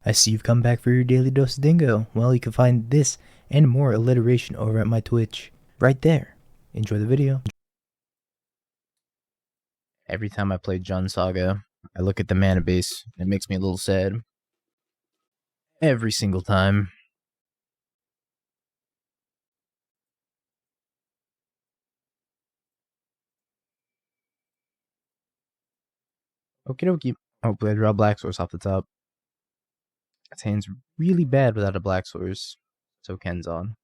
I see you've come back for your daily dose of dingo. Well, you can find this and more alliteration over at my Twitch. Right there. Enjoy the video. Every time I play Jund Saga, I look at the mana base. It makes me a little sad. Every single time. Okie dokie. Hopefully I draw Black Source off the top. This hand's really bad without a Black Source. Sokenzan.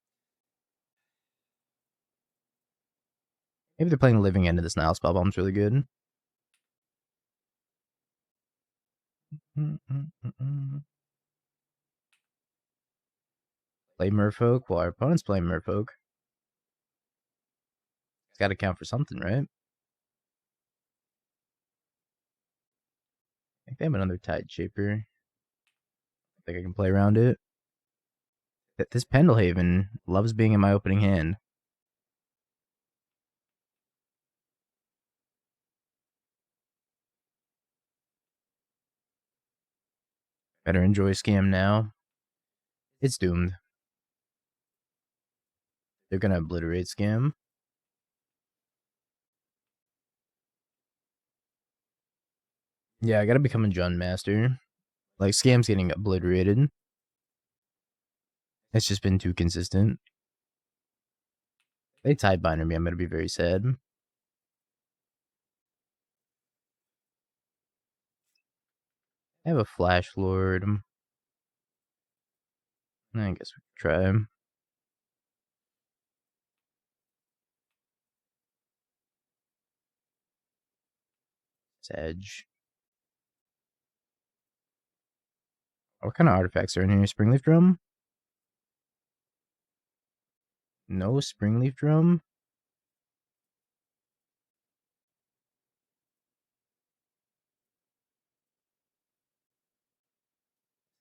Maybe they're playing the living end of this Nihil Spellbomb's really good. Play Merfolk while our opponent's playing Merfolk. It's gotta count for something, right? I think they have another Tide Shaper. I think I can play around it. This Pendelhaven loves being in my opening hand. Better enjoy Scam now. It's doomed. They're gonna obliterate Scam. Yeah, I gotta become a Jund Master. Like, Scam's getting obliterated. It's just been too consistent. If they Tide Binder me, I'm gonna be very sad. I have a Flash Lord. I guess we could try him. Edge. What kind of artifacts are in here? Springleaf Drum? No Springleaf Drum?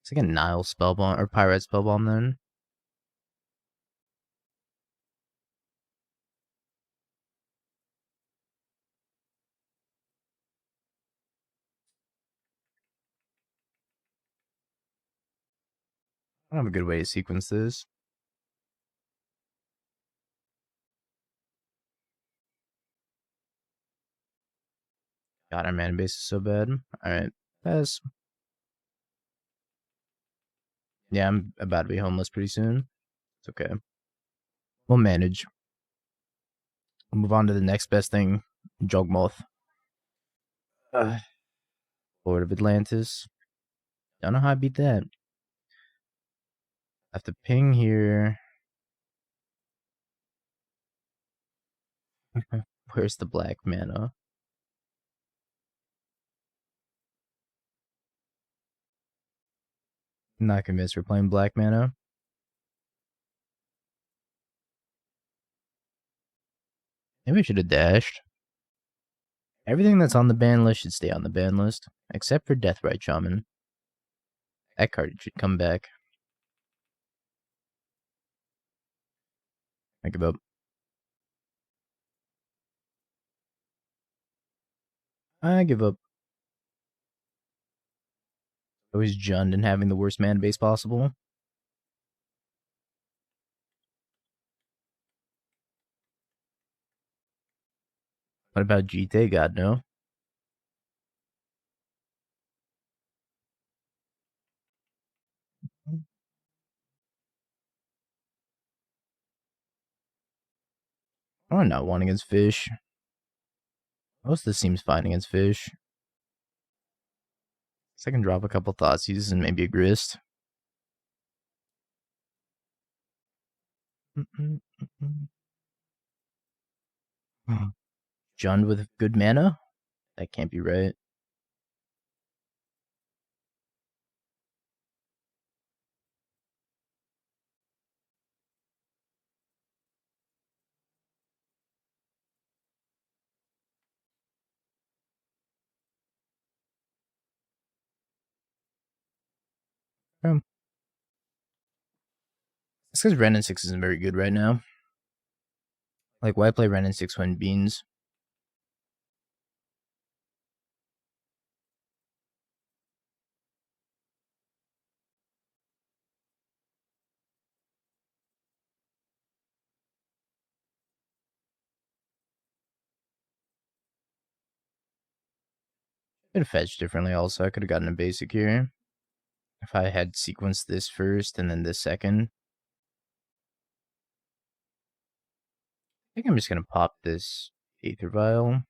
It's like a Nihil Spellbomb or Pyrite Spellbomb then. I don't have a good way to sequence this. God, our mana base is so bad. Alright, pass. Yeah, I'm about to be homeless pretty soon. It's okay. We'll manage. We'll move on to the next best thing. Jogmoth. Lord of Atlantis. Don't know how I beat that. I have to ping here. Where's the black mana? I'm not convinced we're playing black mana. Maybe I should have dashed. Everything that's on the ban list should stay on the ban list, except for Deathrite Shaman. That card should come back. I give up. I give up. Always Jund and having the worst mana base possible. What about GT? God, no. Oh, not one against fish. Most of this seems fine against fish. So I can drop a couple Thoughtseize and maybe a Grist. Jund with good mana? That can't be right. It's because Wrenn and Six isn't very good right now. Like, why play Wrenn and Six when Beans? Could have fetched differently also. I could have gotten a basic here. If I had sequenced this first and then this second. I think I'm just going to pop this Aether Vial.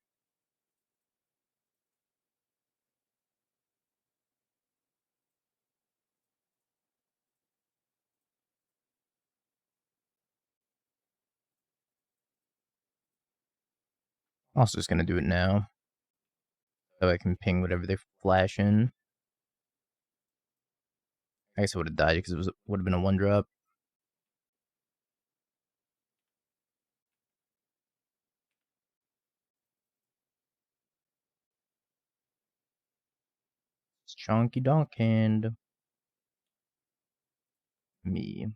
Also just going to do it now. So I can ping whatever they flash in. I guess I would have died because it would have been a 1-drop. It's Chonky Donk and me.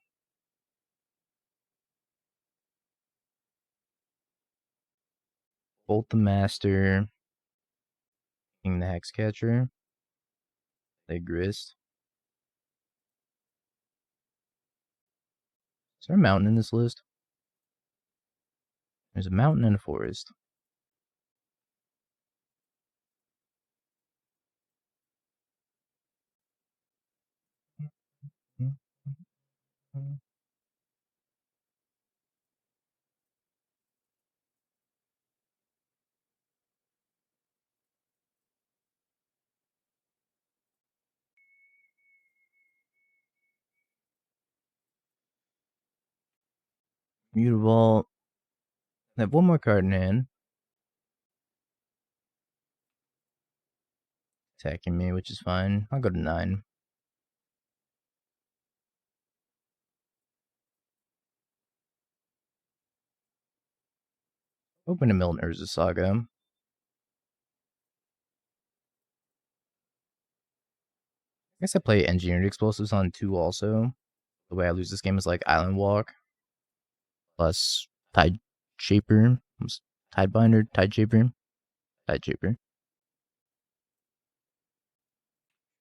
Bolt the Master. King the Hexcatcher. Play Grist. Is there a mountain in this list? There's a mountain and a forest. Mutavault. I have one more card in hand. Attacking me, which is fine. I'll go to 9. Open a Milton Urza Saga. I guess I play Engineered Explosives on 2 also. The way I lose this game is like Island Walk. Plus Tide Shaper. Tide Binder, Tide Shaper. Tide Shaper.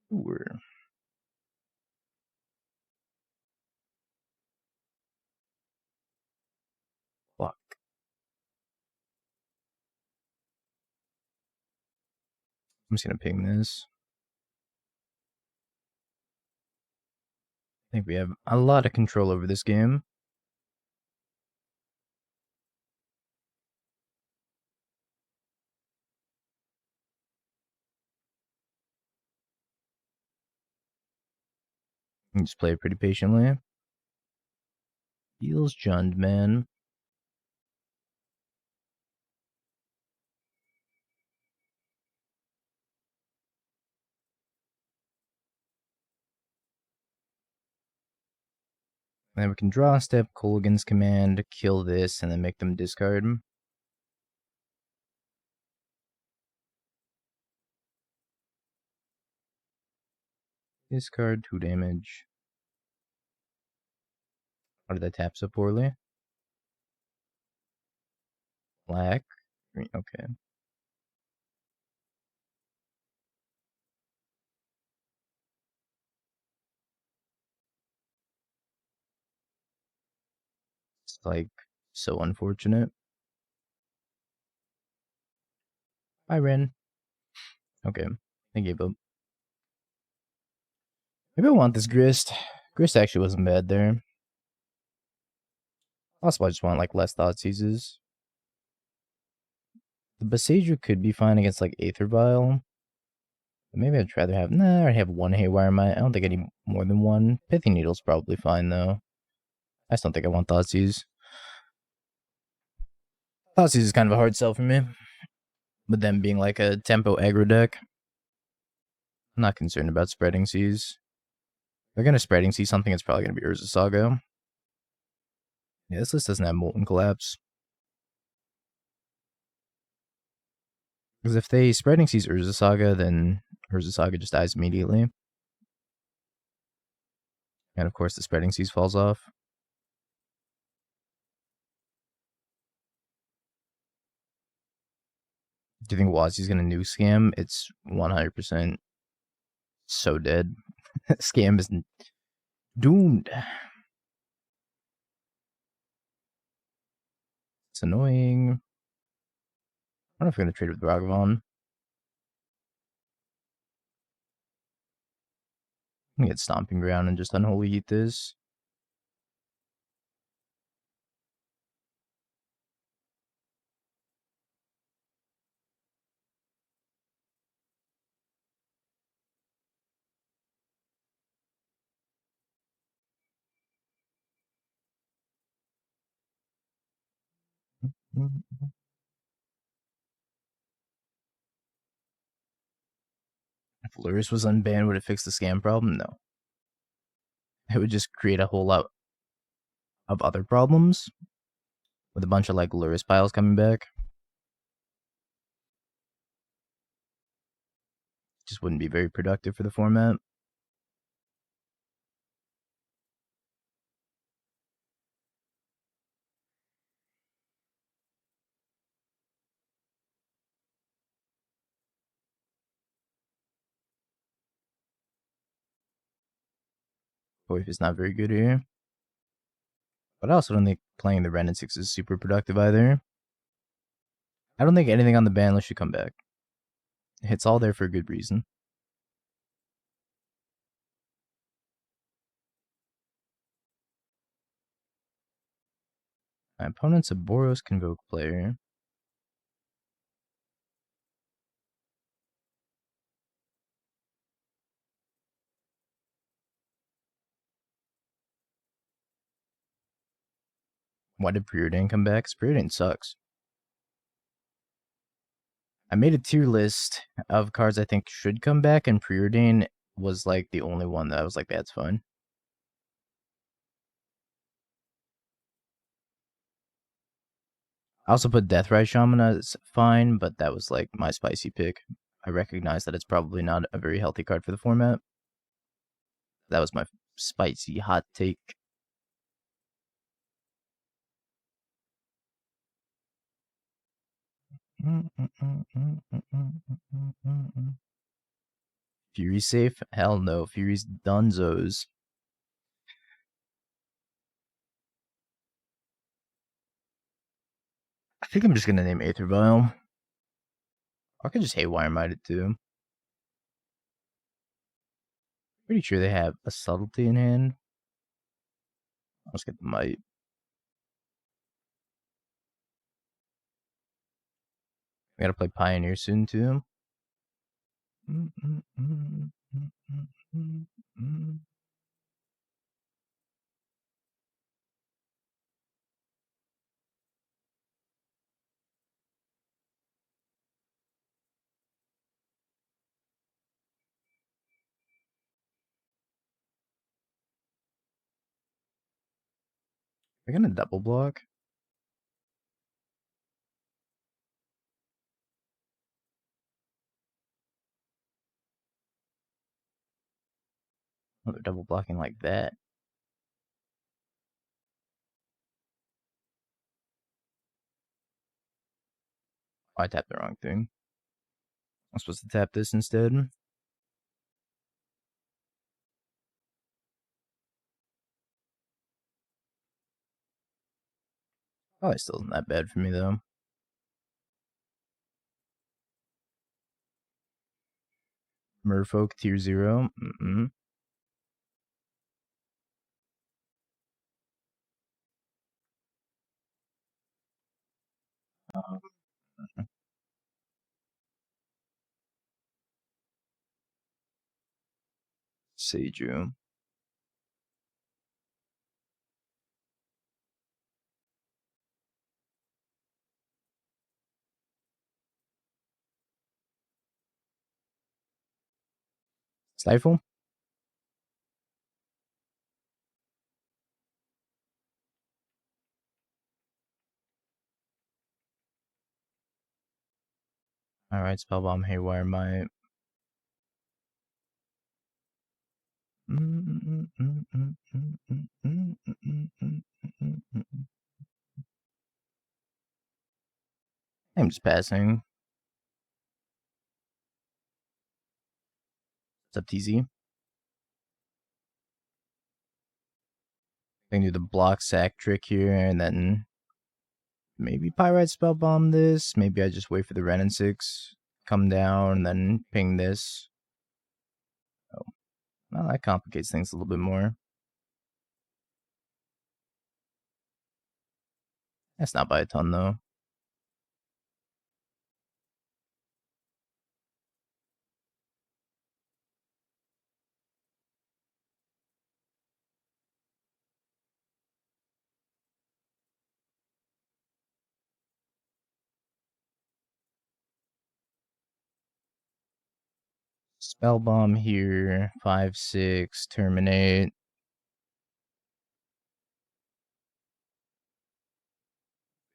Sure. Fuck. I'm just gonna ping this. I think we have a lot of control over this game. You just play it pretty patiently. Feels Jund, man. Then we can draw a step, Kolaghan's Command, kill this, and then make them discard. Discard 2 damage. How did that tap so poorly? Black. Green. Okay. It's like so unfortunate. Bye, Wrenn. Okay. I gave up. Maybe I want this Grist. Grist actually wasn't bad there. Also, I just want like less Thoughtseizes. The Boseiju could be fine against like Aether Vial. But maybe I'd rather have... Nah, I have 1 Haywire Mite. I don't think I need more than 1. Pithing Needle's probably fine though. I just don't think I want Thoughtseize. Thoughtseize is kind of a hard sell for me. But them being like a tempo aggro deck, I'm not concerned about spreading seas. If they're gonna spreading see something, it's probably gonna be Urza Saga. Yeah, this list doesn't have Molten Collapse. Because if they spreading sees Urza Saga, then Urza Saga just dies immediately. And of course the spreading seas falls off. Do you think Wazi's gonna nuke Scam? It's 100% so dead. Scam is doomed. It's annoying. I don't know if I'm gonna trade with Ragavan. I'm gonna get Stomping Ground and just Unholy Heat this. If Lurrus was unbanned, would it fix the scam problem? No. It would just create a whole lot of other problems with a bunch of like Lurrus piles coming back. Just wouldn't be very productive for the format. If it's not very good here. But I also don't think playing the Wrenn and Six is super productive either. I don't think anything on the ban list should come back. It's all there for a good reason. My opponent's a Boros Convoke player. Why did Preordain come back? Preordain sucks. I made a tier list of cards I think should come back, and Preordain was like the only one that I was like, that's fine. I also put Deathrite Shaman as fine, but that was like my spicy pick. I recognize that it's probably not a very healthy card for the format. That was my spicy hot take. Fury safe? Hell no. Fury's dunzos. I think I'm just gonna name Aether Vial. I could just Haywire Mite it too. Pretty sure they have a subtlety in hand. Let's get the Mite. We gotta play Pioneer soon too. We're gonna double block. Oh, they're double blocking like that. Oh, I tapped the wrong thing. I'm supposed to tap this instead. Oh, it still isn't that bad for me though. Merfolk tier 0. Boseiju. Stifle? Alright, Spellbomb, Haywire Mite. I'm just passing. What's up, TZ? I can do the block sack trick here, and then maybe Pyrite Spellbomb this. Maybe I just wait for the Wrenn and Six, come down, and then ping this. Oh, Well, that complicates things a little bit more. That's not by a ton, though. Spellbomb here, 5/6, Terminate.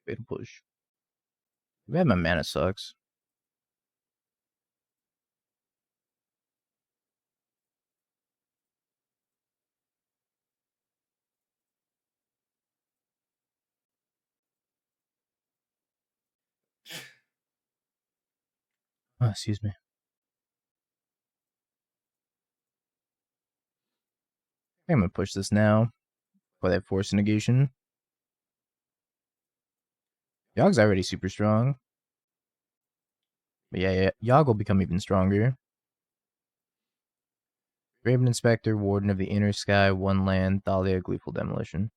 Way to push. We have my mana sucks. Oh, excuse me. I'm gonna push this now for that force negation. Yogg's already super strong. But yeah, Yogg will become even stronger. Raven Inspector, Warden of the Inner Sky, 1 land, Thalia, Gleeful Demolition.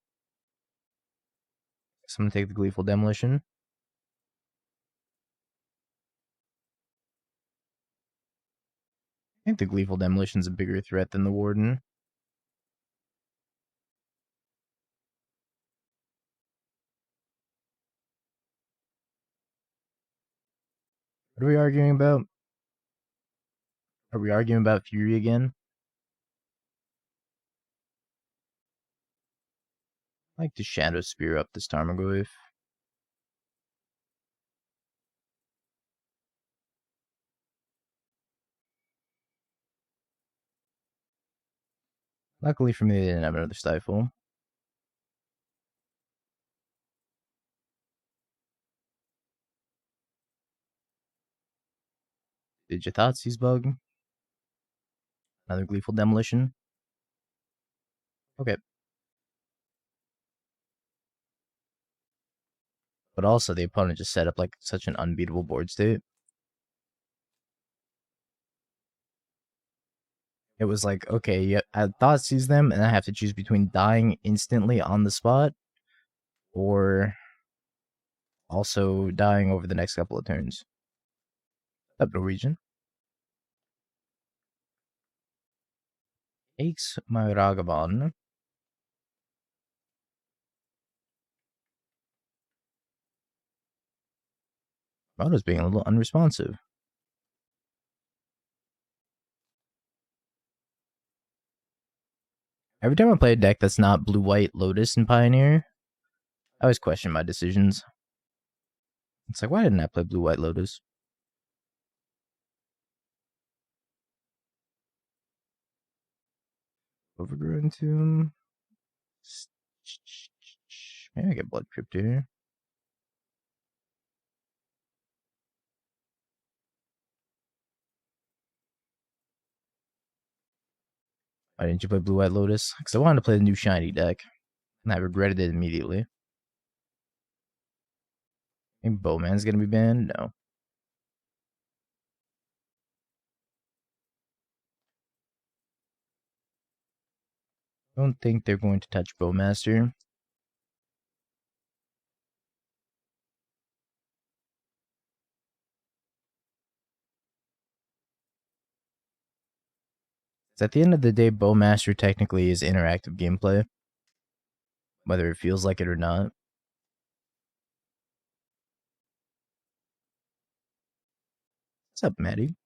So I'm gonna take the Gleeful Demolition. I think the Gleeful Demolition's a bigger threat than the Warden. What are we arguing about? Are we arguing about Fury again? I like to Shadow Spear up this Tarmogoyf. Luckily for me, they didn't have another Stifle. Digithatsu's bug. Another Gleeful Demolition. Okay. But also, the opponent just set up like such an unbeatable board state. It was like, okay, yeah, I thought sees them, and I have to choose between dying instantly on the spot or also dying over the next couple of turns. Up Norwegian. Takes my Ragavan. Moto's being a little unresponsive. Every time I play a deck that's not blue-white Lotus in Pioneer, I always question my decisions. It's like, why didn't I play blue-white Lotus? Overgrown Tomb. Maybe I get Blood Crypt here. Why didn't you play Blue-White Lotus? Because I wanted to play the new shiny deck, and I regretted it immediately. I think Bowman's gonna be banned? No. I don't think they're going to touch Bowmaster. At the end of the day, Bowmaster technically is interactive gameplay, whether it feels like it or not. What's up, Maddie?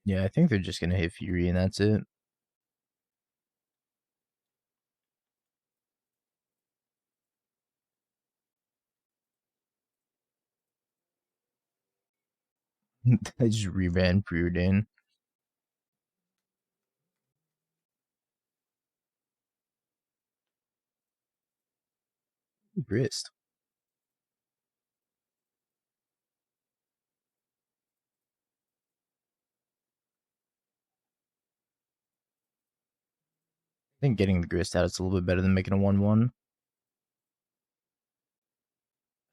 Yeah, I think they're just gonna hit Fury and that's it. I just reran Preordain. Grist. I think getting the Grist out is a little bit better than making a 1/1.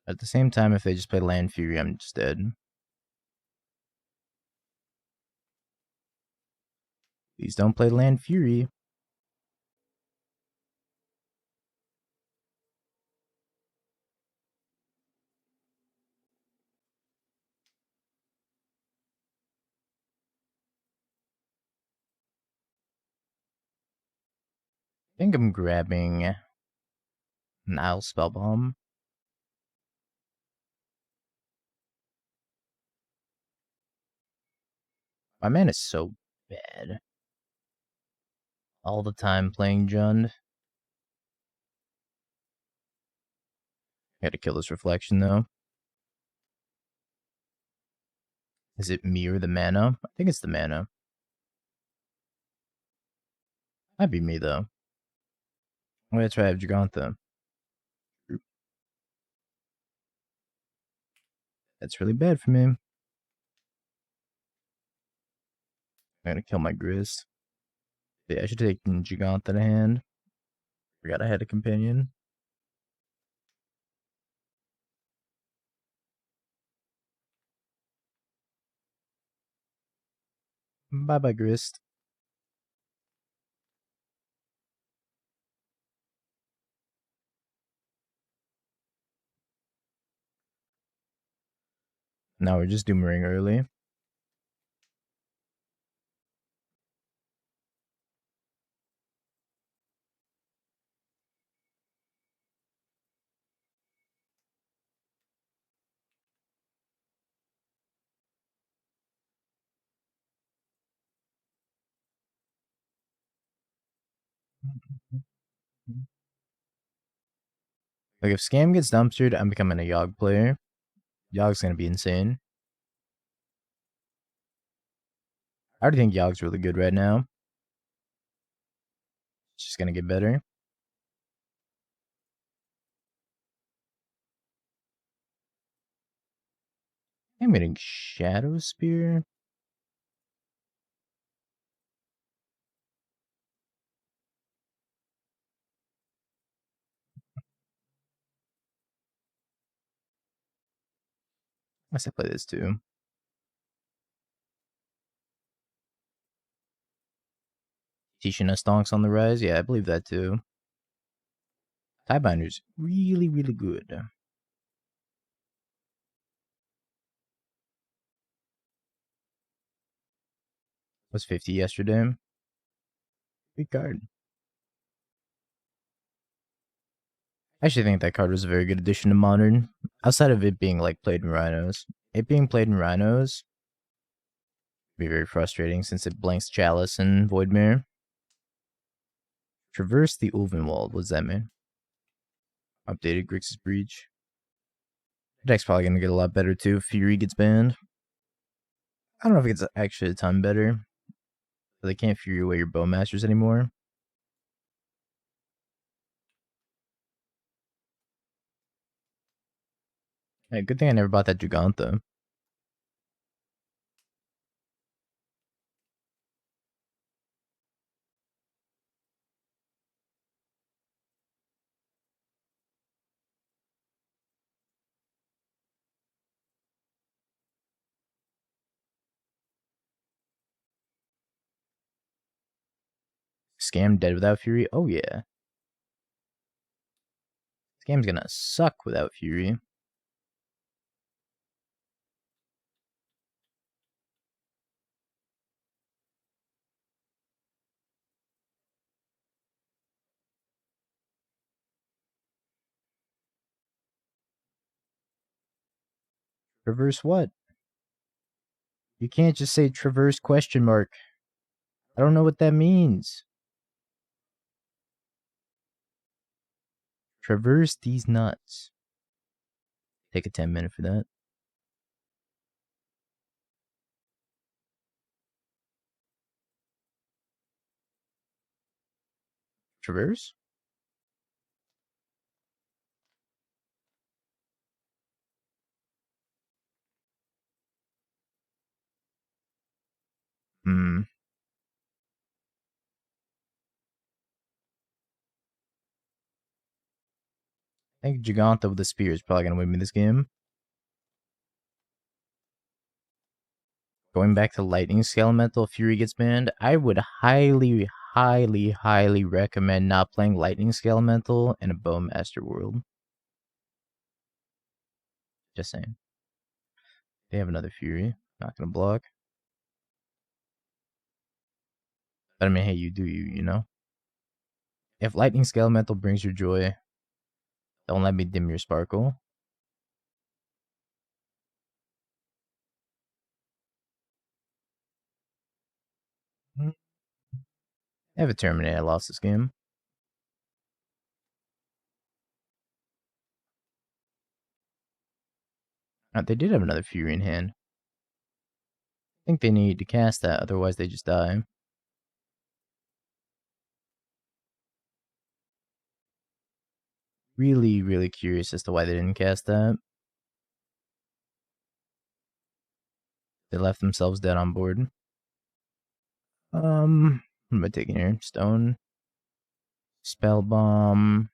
At the same time, if they just play Land Fury, I'm just dead. Please don't play Land Fury. I think I'm grabbing Nihil Spellbomb. My man is so bad. All the time playing Jund. Gotta kill this reflection though. Is it me or the mana? I think it's the mana. Might be me though. Oh, that's right, I have Gigantha. That's really bad for me. I'm gonna kill my Grist. Yeah, I should take Gigantha to hand. Forgot I had a companion. Bye bye, Grist. Now we're just Doomering early. Like, if Scam gets dumpstered, I'm becoming a Yogg player. Yogg's gonna be insane. I already think Yogg's really good right now. It's just gonna get better. I'm getting Shadow Spear. I guess I play this too. Tishina Stonks on the rise. Yeah, I believe that too. Tiebinder's really, really good. Was 50 yesterday. Good card. I actually think that card was a very good addition to Modern. Outside of it being like played in Rhinos. It being played in Rhinos would be very frustrating since it blanks Chalice and Voidmare. Traverse the Ulvenwald. What's that mean? Updated Grixis Breach. The deck's probably gonna get a lot better too if Fury gets banned. I don't know if it gets actually a ton better. But they can't Fury away your Bowmasters anymore. Hey, good thing I never bought that Gigantha. Scam dead without Fury? Oh yeah. Scam's gonna suck without Fury. Traverse what? You can't just say traverse question mark. I don't know what that means. Traverse these nuts. Take a 10-minute for that. Traverse? Hmm. I think Giganta with the spear is probably going to win me this game. Going back to Lightning Skelemental, Fury gets banned. I would highly recommend not playing Lightning Skelemental in a Bowmaster world. Just saying. They have another Fury. Not going to block. But I mean, hey, you do you, you know? If Lightning Skelemental brings your joy, don't let me dim your sparkle. I have a Terminate. I lost this game. They did have another Fury in hand. I think they need to cast that, otherwise they just die. Really curious as to why they didn't cast that. They left themselves dead on board. What am I taking here? Stone. Spellbomb.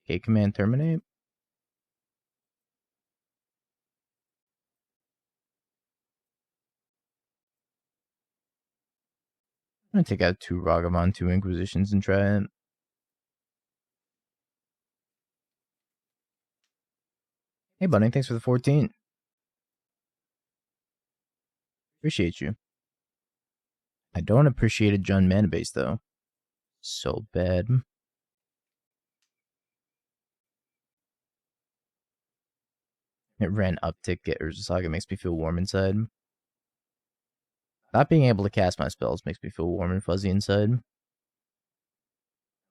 Okay, command terminate. I'm gonna take out 2 Ragavan, 2 Inquisitions and try it. Hey, buddy, thanks for the 14. Appreciate you. I don't appreciate a Jund mana base, though. So bad. It ran uptick, get Urza Saga makes me feel warm inside. Not being able to cast my spells makes me feel warm and fuzzy inside.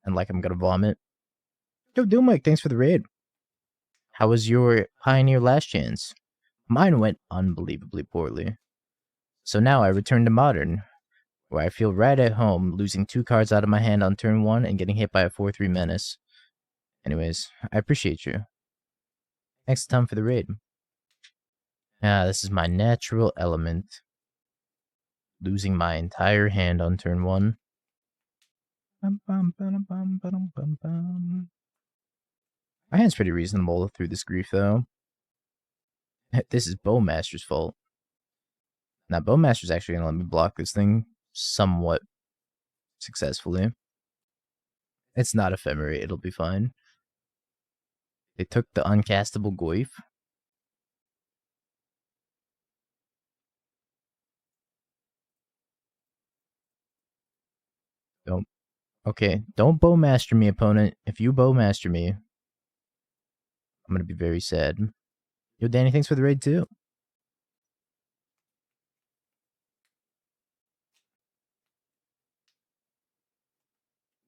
And like I'm gonna vomit. Yo, Mike, thanks for the raid. How was your Pioneer last chance? Mine went unbelievably poorly. So now I return to Modern, where I feel right at home, losing 2 cards out of my hand on turn 1 and getting hit by a 4/3 menace. Anyways, I appreciate you. Thanks a ton for the raid. This is my natural element. Losing my entire hand on turn 1. My hand's pretty reasonable through this grief, though. This is Bowmaster's fault. Now, Bowmaster's actually going to let me block this thing somewhat successfully. It's not ephemerate, it'll be fine. They took the uncastable Goyf. Okay, don't Bowmaster me, opponent. If you Bowmaster me, I'm gonna be very sad. Yo, Danny, thanks for the raid, too.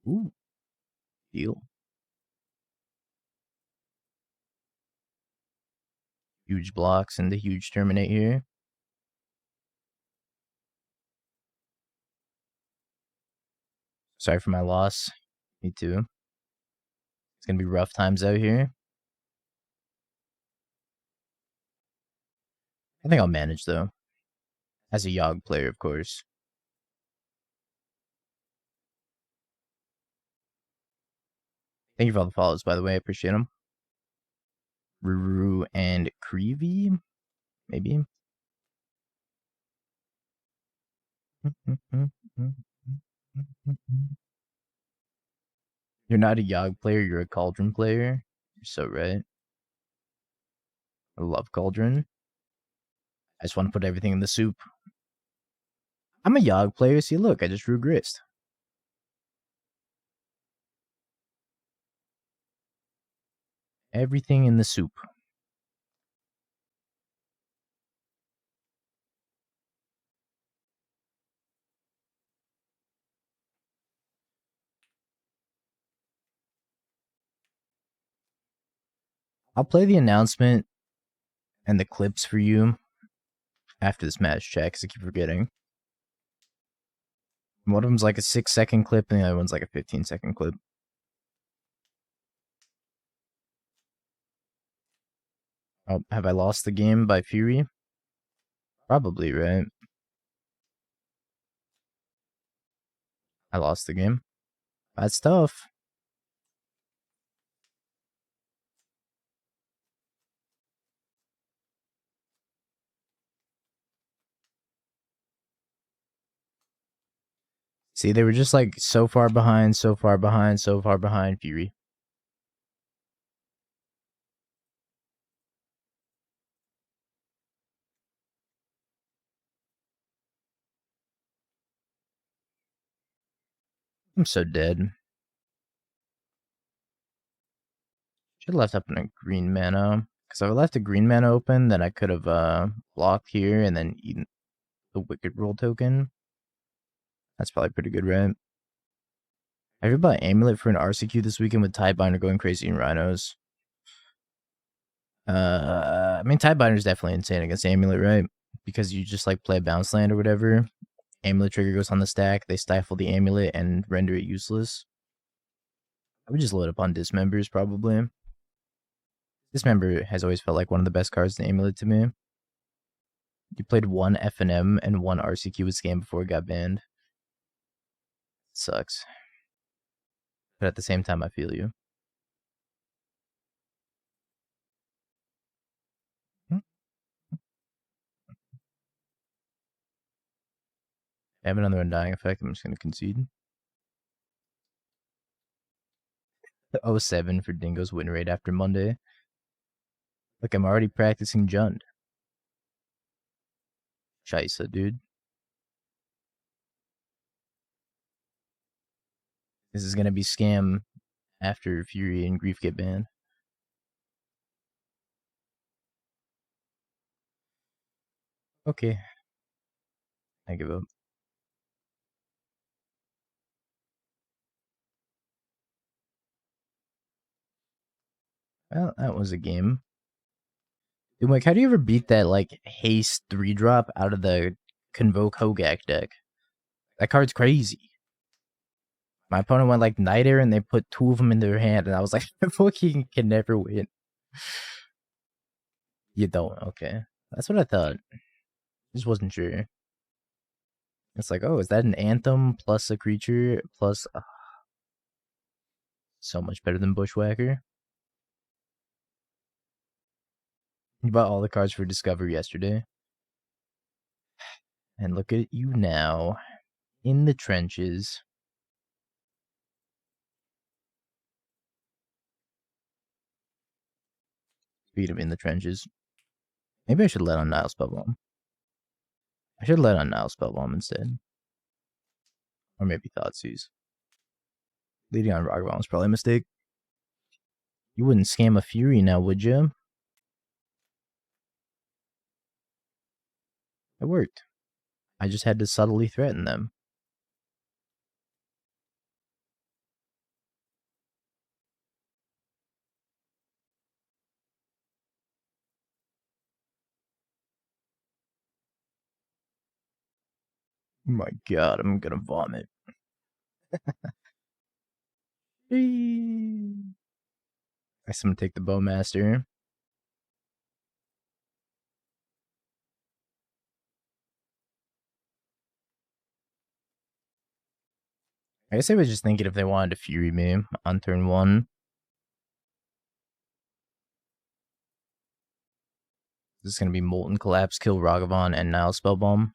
Ooh. Deal. Huge blocks and the huge Terminate here. Sorry for my loss. Me too. It's gonna be rough times out here. I think I'll manage, though. As a Yogg player, of course. Thank you for all the follows, by the way. I appreciate them. Ruru and Creevy? Maybe? You're not a Yogg player, you're a Cauldron player. You're so right. I love Cauldron. I just want to put everything in the soup. I'm a Yogg player. See, look, I just drew Grist. Everything in the soup. I'll play the announcement and the clips for you after this match chat, because I keep forgetting. One of them's like a 6-second clip, and the other one's like a 15-second clip. Oh, have I lost the game by Fury? Probably, right? I lost the game. That's tough. See, they were just like so far behind, so far behind, so far behind Fury. I'm so dead. Should have left up in a green mana. Because if I left a green mana open, then I could have blocked here and then eaten the Wicked Roll token. That's probably pretty good, right? I heard about Amulet for an RCQ this weekend with Tidebinder going crazy in Rhinos. I mean, Tidebinder is definitely insane against Amulet, right? Because you just like play a bounce land or whatever. Amulet trigger goes on the stack, they stifle the Amulet and render it useless. I would just load up on Dismembers, probably. Dismember has always felt like one of the best cards in Amulet to me. You played one FNM and one RCQ with Scam before it got banned. Sucks. But at the same time, I feel you. I have another Undying Effect. I'm just going to concede. 07 for Dingo's win rate after Monday. Look, I'm already practicing Jund. Scheisse, dude. This is going to be Scam after Fury and Grief get banned. Okay. I give up. Well, that was a game. Dude, like, how do you ever beat that, like, haste 3-drop out of the Convoke Hogak deck? That card's crazy. My opponent went, like, Night Air, and they put 2 of them in their hand, and I was like, fucking can never win. You don't? Okay. That's what I thought. Just wasn't sure. It's like, oh, is that an Anthem plus a creature plus... so much better than Bushwhacker. You bought all the cards for Discovery yesterday. And look at you now. In the trenches. Beat him in the trenches. Maybe I should let on Nihil Spellbomb. I should let on Nihil Spellbomb instead. Or maybe Thoughtseize. Leading on Ragavan was probably a mistake. You wouldn't scam a Fury now, would you? It worked. I just had to subtly threaten them. Oh my god, I'm gonna vomit. I guess I'm gonna take the Bowmaster. I guess I was just thinking if they wanted to Fury me on turn 1. This is gonna be Molten Collapse, kill Ragavan, and Nihil Spellbomb.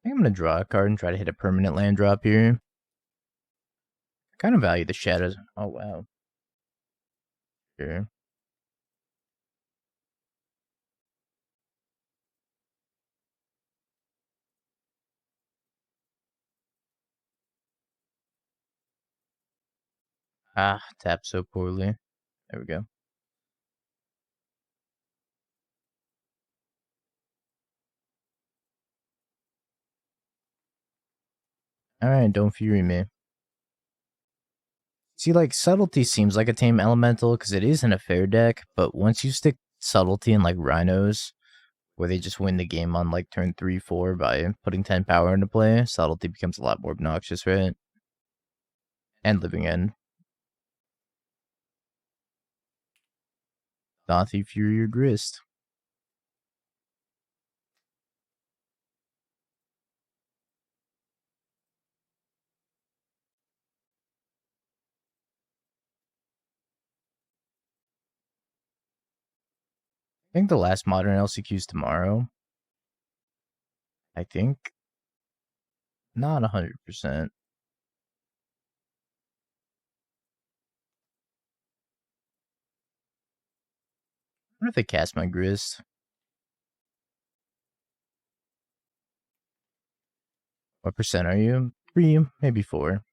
I think I'm gonna draw a card and try to hit a permanent land drop here. I kind of value the shadows. Oh wow. Sure. Ah, tapped so poorly. There we go. Alright, don't Fury me. See, like, Subtlety seems like a tame elemental because it is in a fair deck, but once you stick Subtlety in, like, Rhinos, where they just win the game on, like, turn 3, 4 by putting 10 power into play, Subtlety becomes a lot more obnoxious, right? And Living End. Dothy, Fury, or Grist. I think the last modern LCQ is tomorrow. I think. Not 100%. What if they cast my Grist? What percent are you? 3, maybe 4.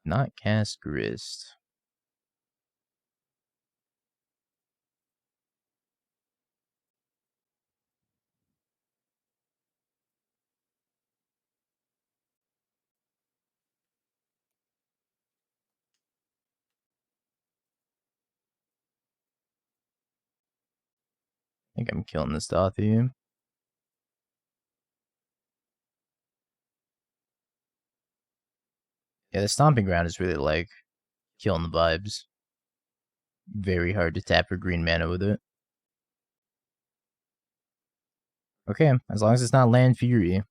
Not cast Grist. I think I'm killing this Dothy. Yeah, the Stomping Ground is really like killing the vibes. Very hard to tap for green mana with it. Okay, as long as it's not Land Fury.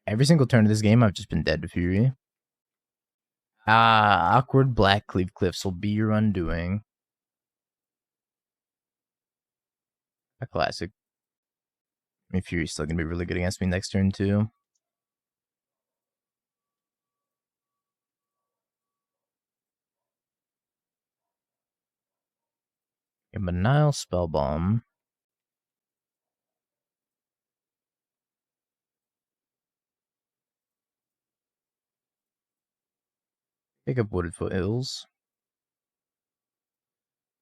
Every single turn of this game, I've just been dead to Fury. Awkward Black Cleave Cliffs will be your undoing. A classic. I mean, Fury's still gonna be really good against me next turn, too. Yeah, but Nihil Spellbomb. Pick up Wooded Foothills.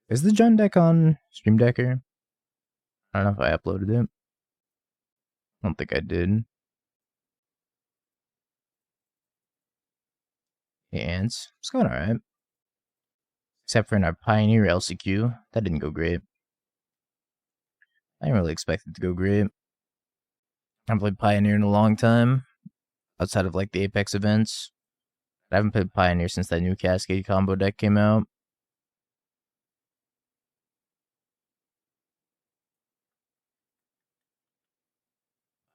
Is the Jund deck on Stream Decker? I don't know if I uploaded it. I don't think I did. Hey, Ants. It's going alright. Except for in our Pioneer LCQ. That didn't go great. I didn't really expect it to go great. I haven't played Pioneer in a long time. Outside of like the Apex events. I haven't played Pioneer since that new Cascade combo deck came out.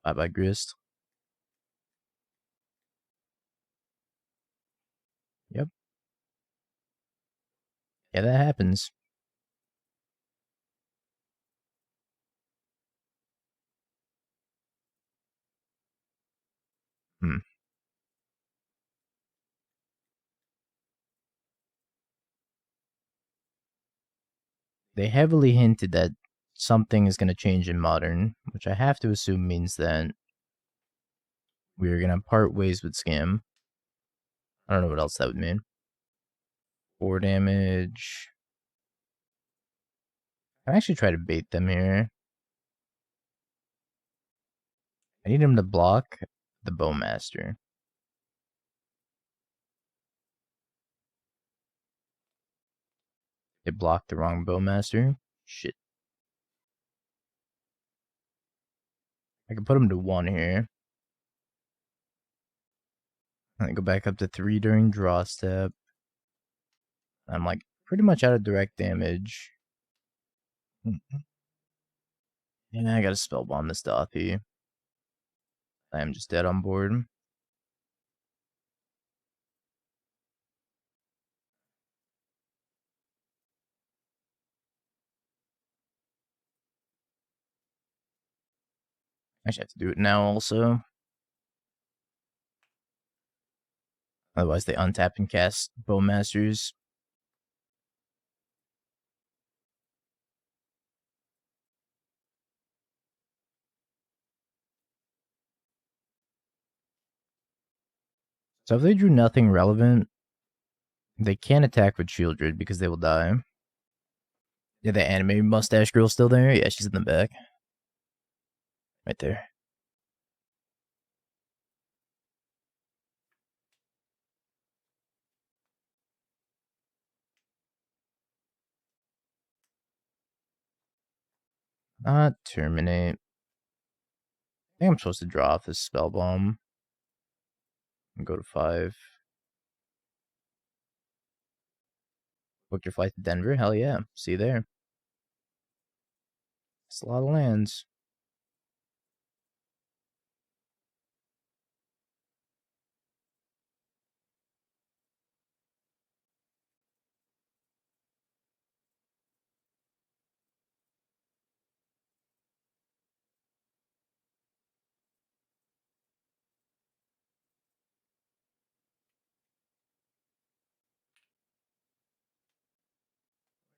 Bye-bye, Grist. Yep. Yeah, that happens. They heavily hinted that something is going to change in Modern, which I have to assume means that we're going to part ways with Scam. I don't know what else that would mean. 4 damage. I actually try to bait them here. I need him to block the Bowmaster. They blocked the wrong Bowmaster. Shit. I can put him to 1 here. And then go back up to 3 during draw step. I'm like pretty much out of direct damage. And I gotta spellbomb this Dothy. I am just dead on board. I should have to do it now also. Otherwise they untap and cast Bowmasters. So if they drew nothing relevant, they can't attack with Shieldred because they will die. Yeah, the anime mustache girl still there? Yeah, she's in the back. Right there. Not Terminate. I think I'm supposed to draw off this Spellbomb. And go to 5. Book your flight to Denver? Hell yeah. See you there. It's a lot of lands.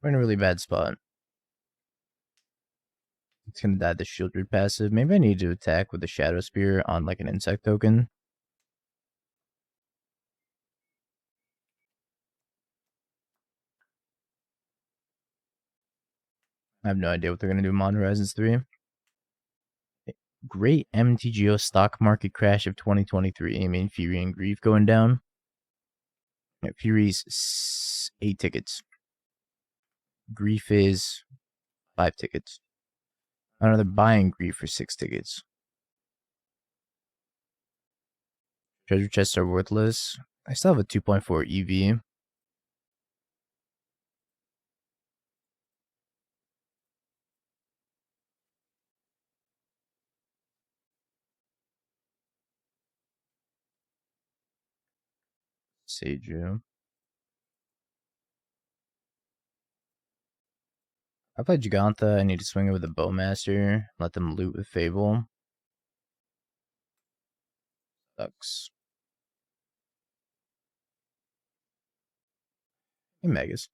We're in a really bad spot. It's gonna die the Shieldred passive. Maybe I need to attack with the Shadow Spear on like an insect token. I have no idea what they're gonna do in Modern Horizons 3. Great MTGO stock market crash of 2023. I mean, Fury and Grief going down. Yeah, Fury's 8 tickets. Grief is 5 tickets. I don't know, they're buying Grief for 6 tickets. Treasure chests are worthless. I still have a 2.4 EV. Boseiju. I play Gigantha. I need to swing it with a Bowmaster. Let them loot with Fable. Sucks. Hey, Megas.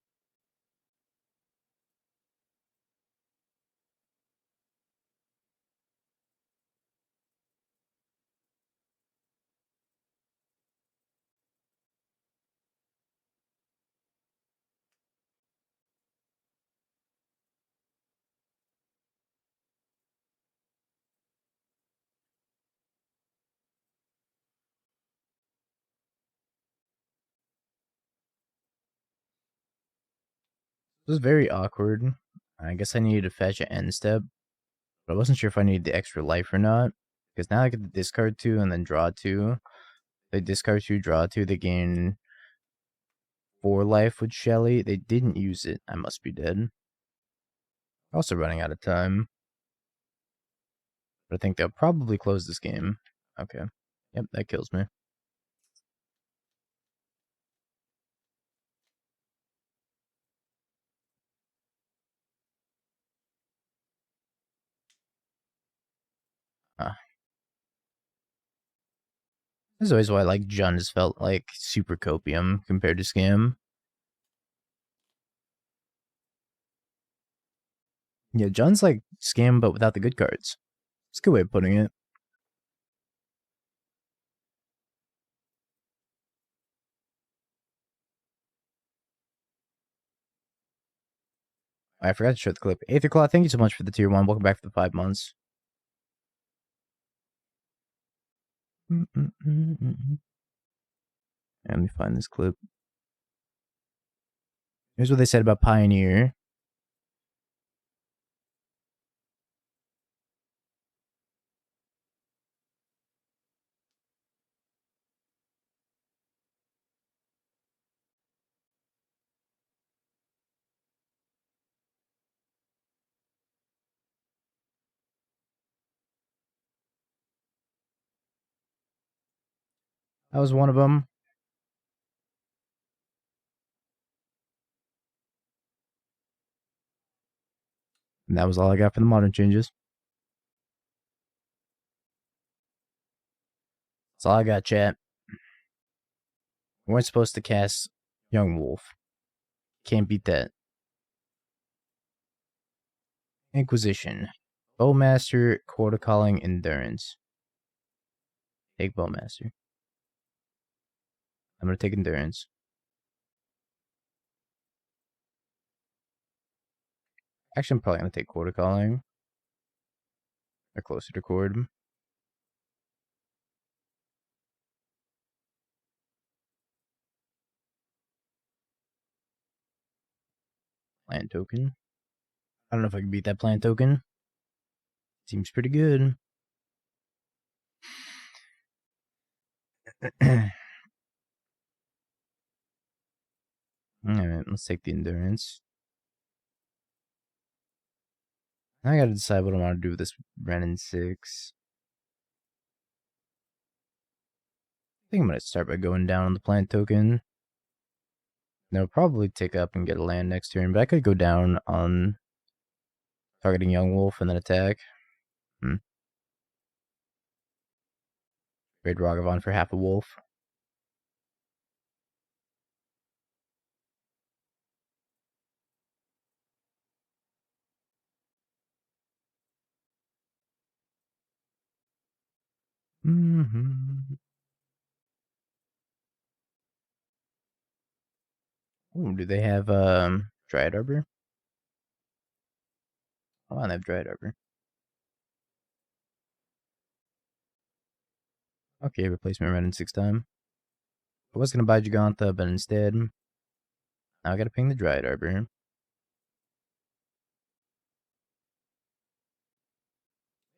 This was very awkward. I guess I needed to fetch an end step, but I wasn't sure if I needed the extra life or not. Because now I get the discard 2 and then draw 2. They discard 2, draw 2. They gain 4 life with Shelly. They didn't use it. I must be dead. Also running out of time. But I think they'll probably close this game. Okay. Yep, that kills me. This is always why like Jun has felt like super copium compared to Scam. Yeah, Jun's like Scam but without the good cards. It's a good way of putting it. I forgot to show the clip. Aether Claw, thank you so much for the tier 1. Welcome back for the 5 months. Let me find this clip. Here's what they said about Pioneer. That was one of them. And that was all I got for the modern changes. That's all I got, chat. We weren't supposed to cast Young Wolf. Can't beat that. Inquisition. Bowmaster, Quarter Calling, Endurance. Take Bowmaster. I'm gonna take Endurance. Actually, I'm probably gonna take Quarter Calling. They're closer to Cord. Plant token. I don't know if I can beat that plant token. Seems pretty good. Alright, let's take the Endurance. Now I gotta decide what I want to do with this Wrenn and Six. I think I'm gonna start by going down on the plant token. They'll probably take up and get a land next turn, but I could go down on targeting Young Wolf and then attack. Trade Ragavan for half a wolf. Mm-hmm. Ooh, do they have Dryad Arbor? Oh, I don't have Dryad Arbor. Okay, replacement Wrenn and Six time. I was gonna buy Gigantha, but instead, now I gotta ping the Dryad Arbor.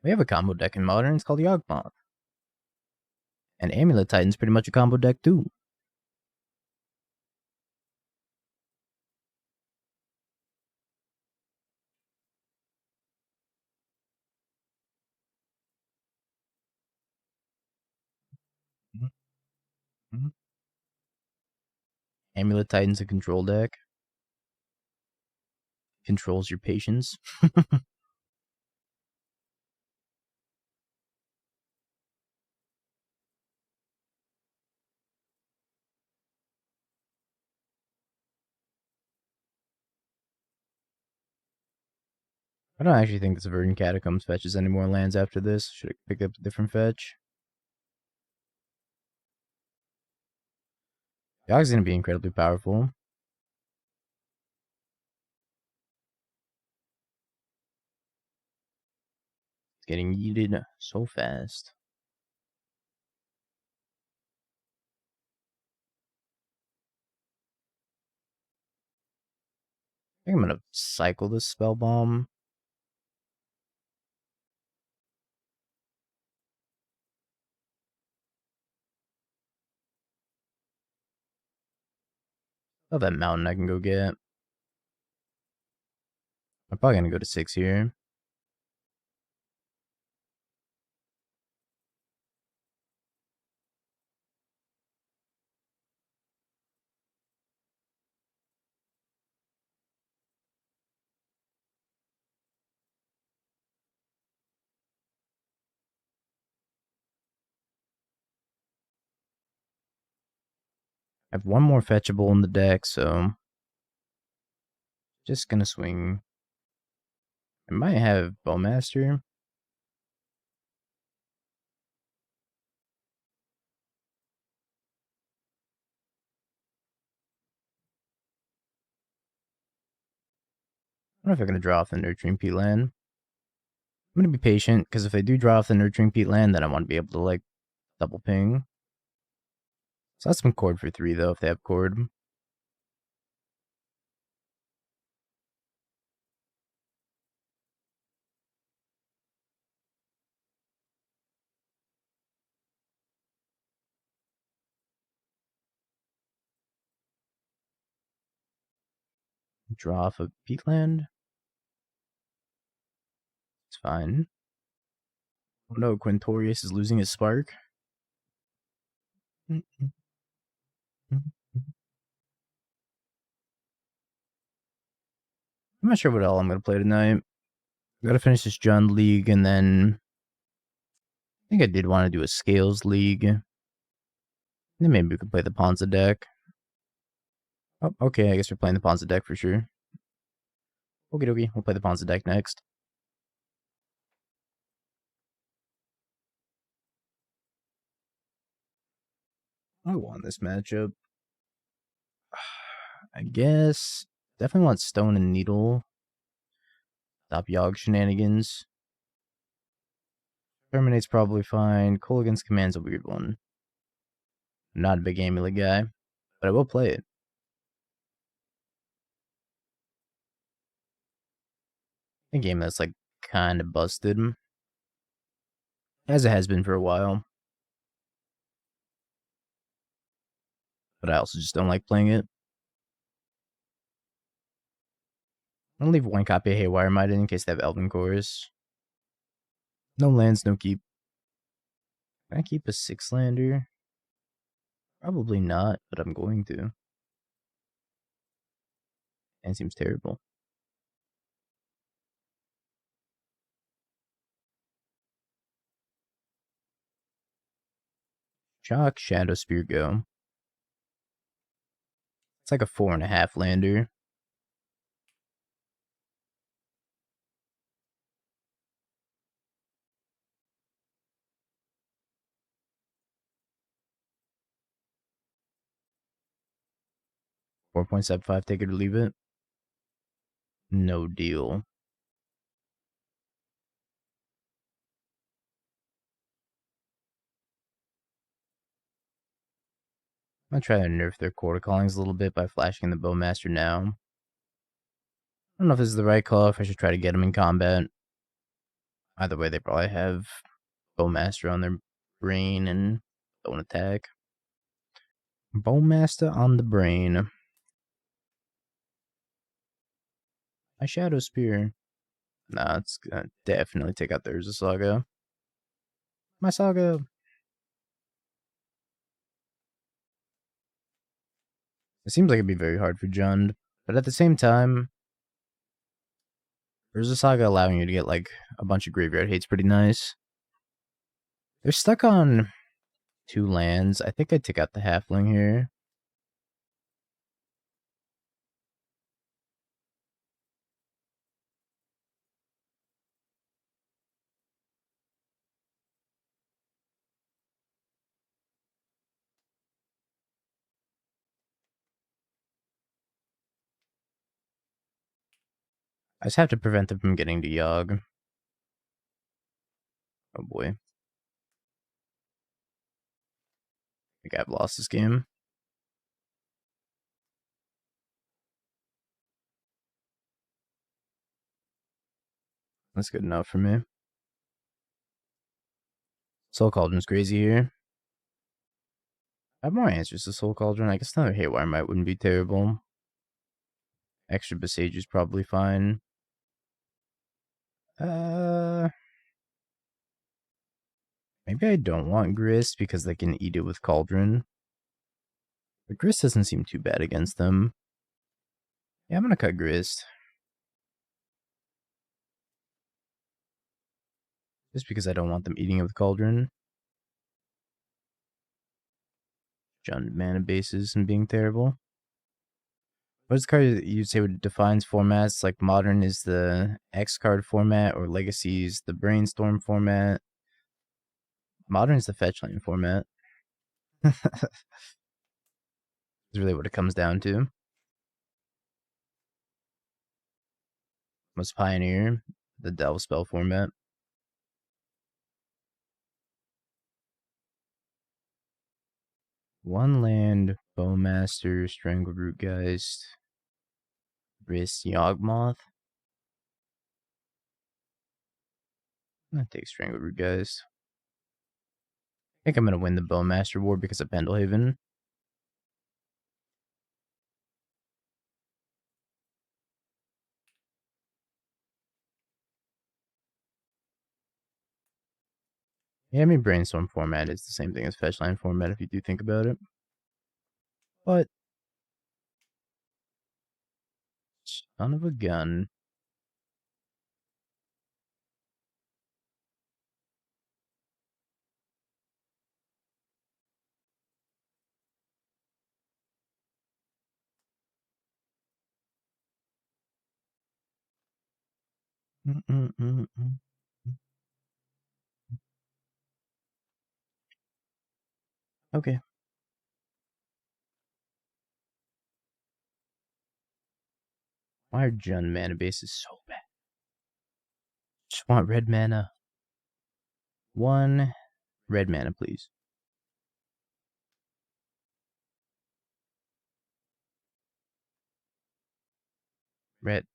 We have a combo deck in Modern, it's called Yawgmoth. And Amulet Titan's pretty much a combo deck too. Mm-hmm. Amulet Titan's a control deck. Controls your patience. I don't actually think this Verdant Catacombs fetches any more lands after this. Should I pick up a different fetch? Yog's gonna be incredibly powerful. It's getting yeeted so fast. I think I'm gonna cycle this Spellbomb. Oh, that mountain I can go get. I'm probably gonna go to 6 here. I have one more fetchable in the deck, so just gonna swing. I might have Bowmaster. I don't know if I'm gonna draw off the Nurturing Peat land. I'm gonna be patient, because if I do draw off the Nurturing Peat land, then I want to be able to, like, double ping. So that's some cord for 3, though, if they have cord. Draw off a Peatland. It's fine. Oh no, Quintorius is losing his spark. I'm not sure what all I'm gonna play tonight. I gotta finish this Jund League, and then I think I did want to do a Scales League. And then maybe we could play the Ponza deck. Oh, okay, I guess we're playing the Ponza deck for sure. Okie dokie, we'll play the Ponza deck next. I want this matchup. I guess definitely want Stone and Needle. Stop Yogg shenanigans. Terminate's probably fine. Kolaghan's Command's a weird one. I'm not a big amulet guy, but I will play it. A game that's like kind of busted, as it has been for a while. But I also just don't like playing it. I'll leave one copy of Haywire Mite in case they have Elven Chorus. No lands, no keep. Can I keep a 6-lander? Probably not, but I'm going to. And seems terrible. Chalk, Shadow Spear, go. It's like a 4.5 lander. 4.75, take it or leave it. No deal. I'm gonna try to nerf their quarter callings a little bit by flashing the Bowmaster now. I don't know if this is the right call, if I should try to get them in combat. Either way, they probably have Bowmaster on their brain and don't attack. Bowmaster on the brain. My Shadow Spear. Nah, it's gonna definitely take out the Urza Saga. My Saga. It seems like it'd be very hard for Jund, but at the same time, Urza Saga allowing you to get like a bunch of graveyard hate's pretty nice. They're stuck on 2 lands. I think I'd take out the Halfling here. I just have to prevent them from getting to Yogg. Oh boy. I think I've lost this game. That's good enough for me. Soul Cauldron's crazy here. I have more answers to Soul Cauldron. I guess another Haywire Mite wouldn't be terrible. Extra Boseiju is probably fine. Maybe I don't want Grist because they can eat it with Cauldron. But Grist doesn't seem too bad against them. Yeah, I'm gonna cut Grist. Just because I don't want them eating it with Cauldron. Jund mana bases and being terrible. What's the card you'd say would Defiance formats? Like Modern is the X card format, or Legacy is the Brainstorm format. Modern is the fetch lane format. Is really what it comes down to. Most Pioneer, the Delve spell format. One land, Bowmaster, Strangleroot Geist, Grist, Yawgmoth. I'm gonna take Strangleroot Geist. I think I'm gonna win the Bowmaster War because of Pendelhaven. Yeah, I mean, Brainstorm format is the same thing as Fetchline format if you do think about it. But, son of a gun. Okay. Why are Jund mana bases so bad? Just want red mana. 1 red mana, please. Red.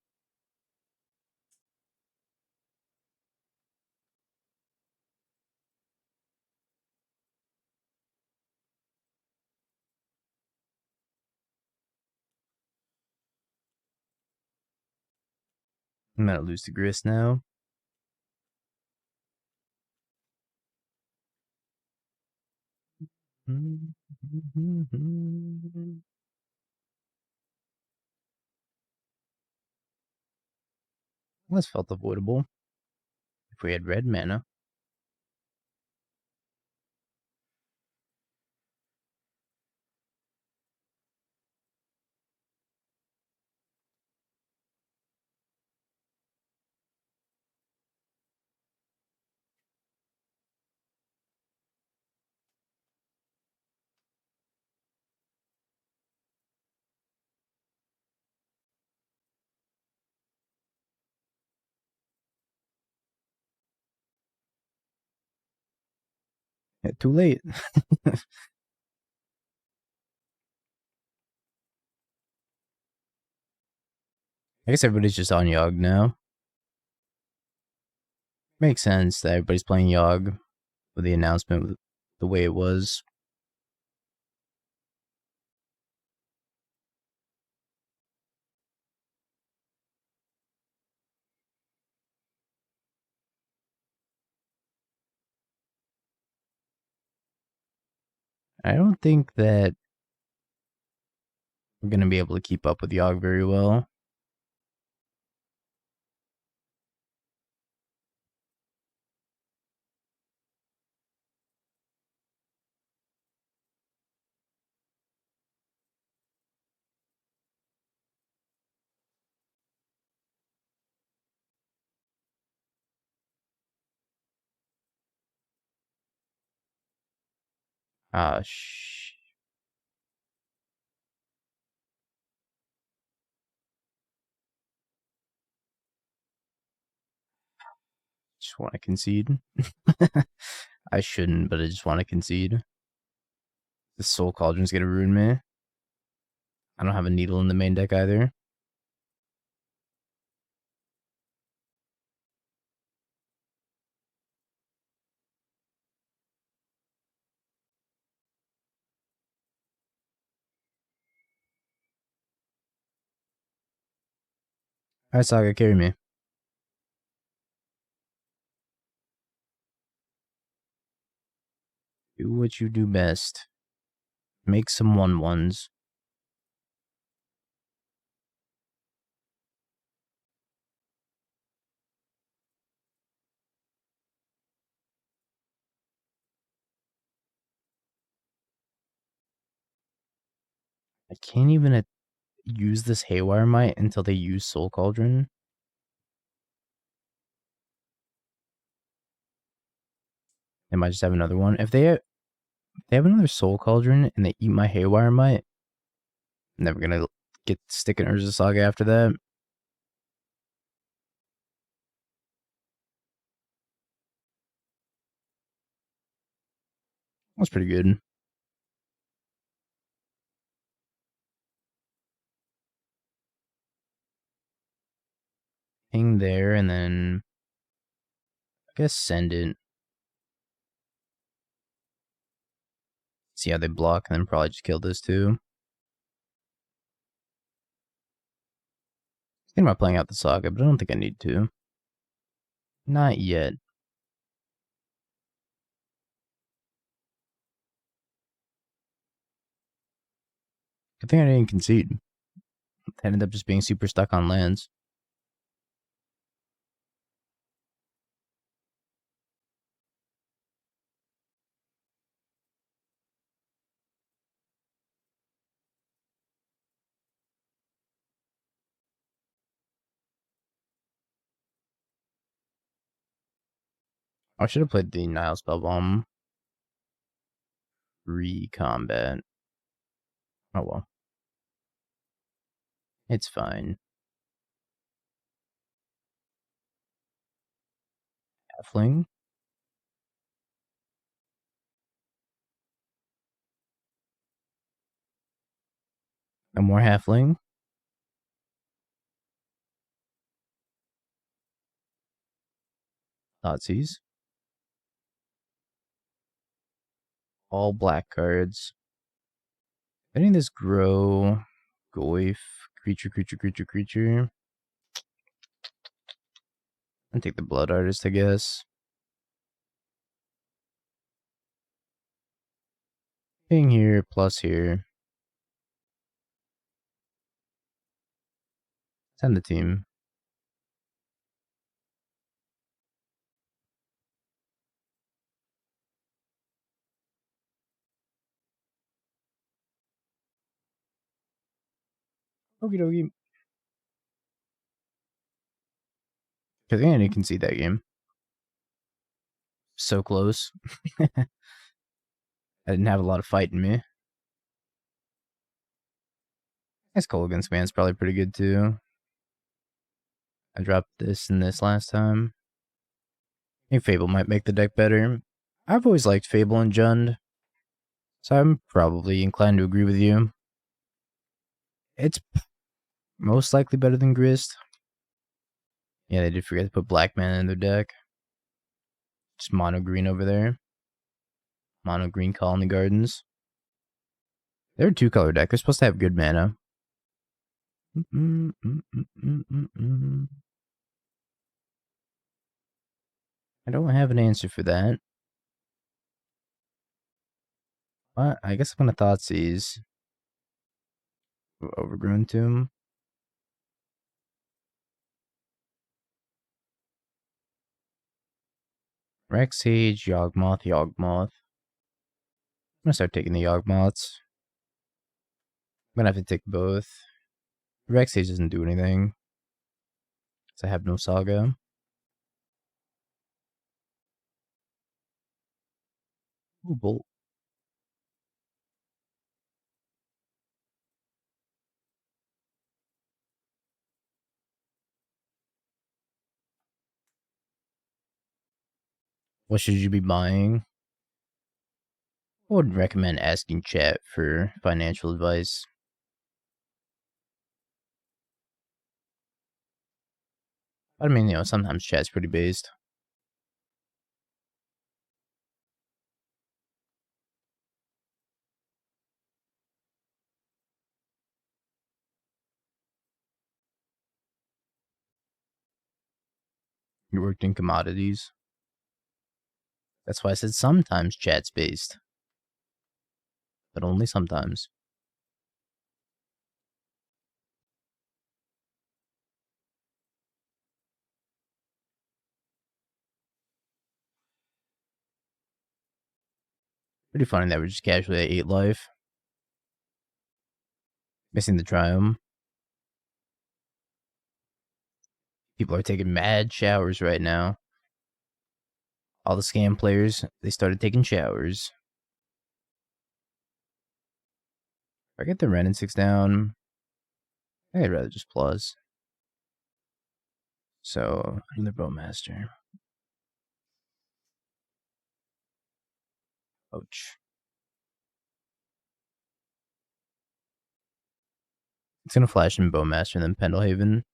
I'm gonna lose to Grist now. This felt avoidable. If we had red mana. Too late. I guess everybody's just on Yogg now. Makes sense that everybody's playing Yogg with the announcement the way it was. I don't think that we're going to be able to keep up with Yogg very well. Ah, just want to concede. I shouldn't, but I just want to concede. The Soul Cauldron's going to ruin me. I don't have a Needle in the main deck either. Alright, Saga, carry me. Do what you do best. Make some 1/1s. I can't even use this Haywire Mite until they use Soul Cauldron. They might just have another one. If they have another Soul Cauldron and they eat my Haywire Mite, I'm never gonna get stick an Urza Saga after that. That's pretty good. Hang there and then I guess send it. See how they block and then probably just kill this too. Thinking about playing out the Saga, but I don't think I need to. Not yet. Good thing I didn't concede. I ended up just being super stuck on lands. I should have played the Nihil Spellbomb pre-combat. Oh well. It's fine. Halfling. No more Halfling. Thoughtseize. All black cards. Letting this grow. Goif. Creature. I'll take the Blood Artist, I guess. Thing here, plus here. Send the team. Okie dokie. Because you can see that game. So close. I didn't have a lot of fight in me. This Kolaghan's Command's probably pretty good too. I dropped this and this last time. I think Fable might make the deck better. I've always liked Fable and Jund, so I'm probably inclined to agree with you. It's most likely better than Grist. Yeah, they did forget to put black mana in their deck. Just mono green over there. Mono green Colony Gardens. They're a 2-color deck. They're supposed to have good mana. I don't have an answer for that. But I guess I'm gonna Thoughtseize. Overgrown Tomb. Rexage, Yawgmoth, Yawgmoth. I'm gonna start taking the Yawgmoths. I'm gonna have to take both. Rexage doesn't do anything. So I have no Saga. Ooh, Bolt. What should you be buying? I would recommend asking chat for financial advice. But I mean, you know, sometimes chat's pretty based. You worked in commodities. That's why I said sometimes chat's based. But only sometimes. Pretty funny that we're just casually at 8 life. Missing the Triumph. People are taking mad showers right now. All the scam players, they started taking showers. If I get the Wrenn and Six down, I'd rather just plus. So, another Bowmaster. Ouch. It's gonna flash in Bowmaster and then Pendelhaven.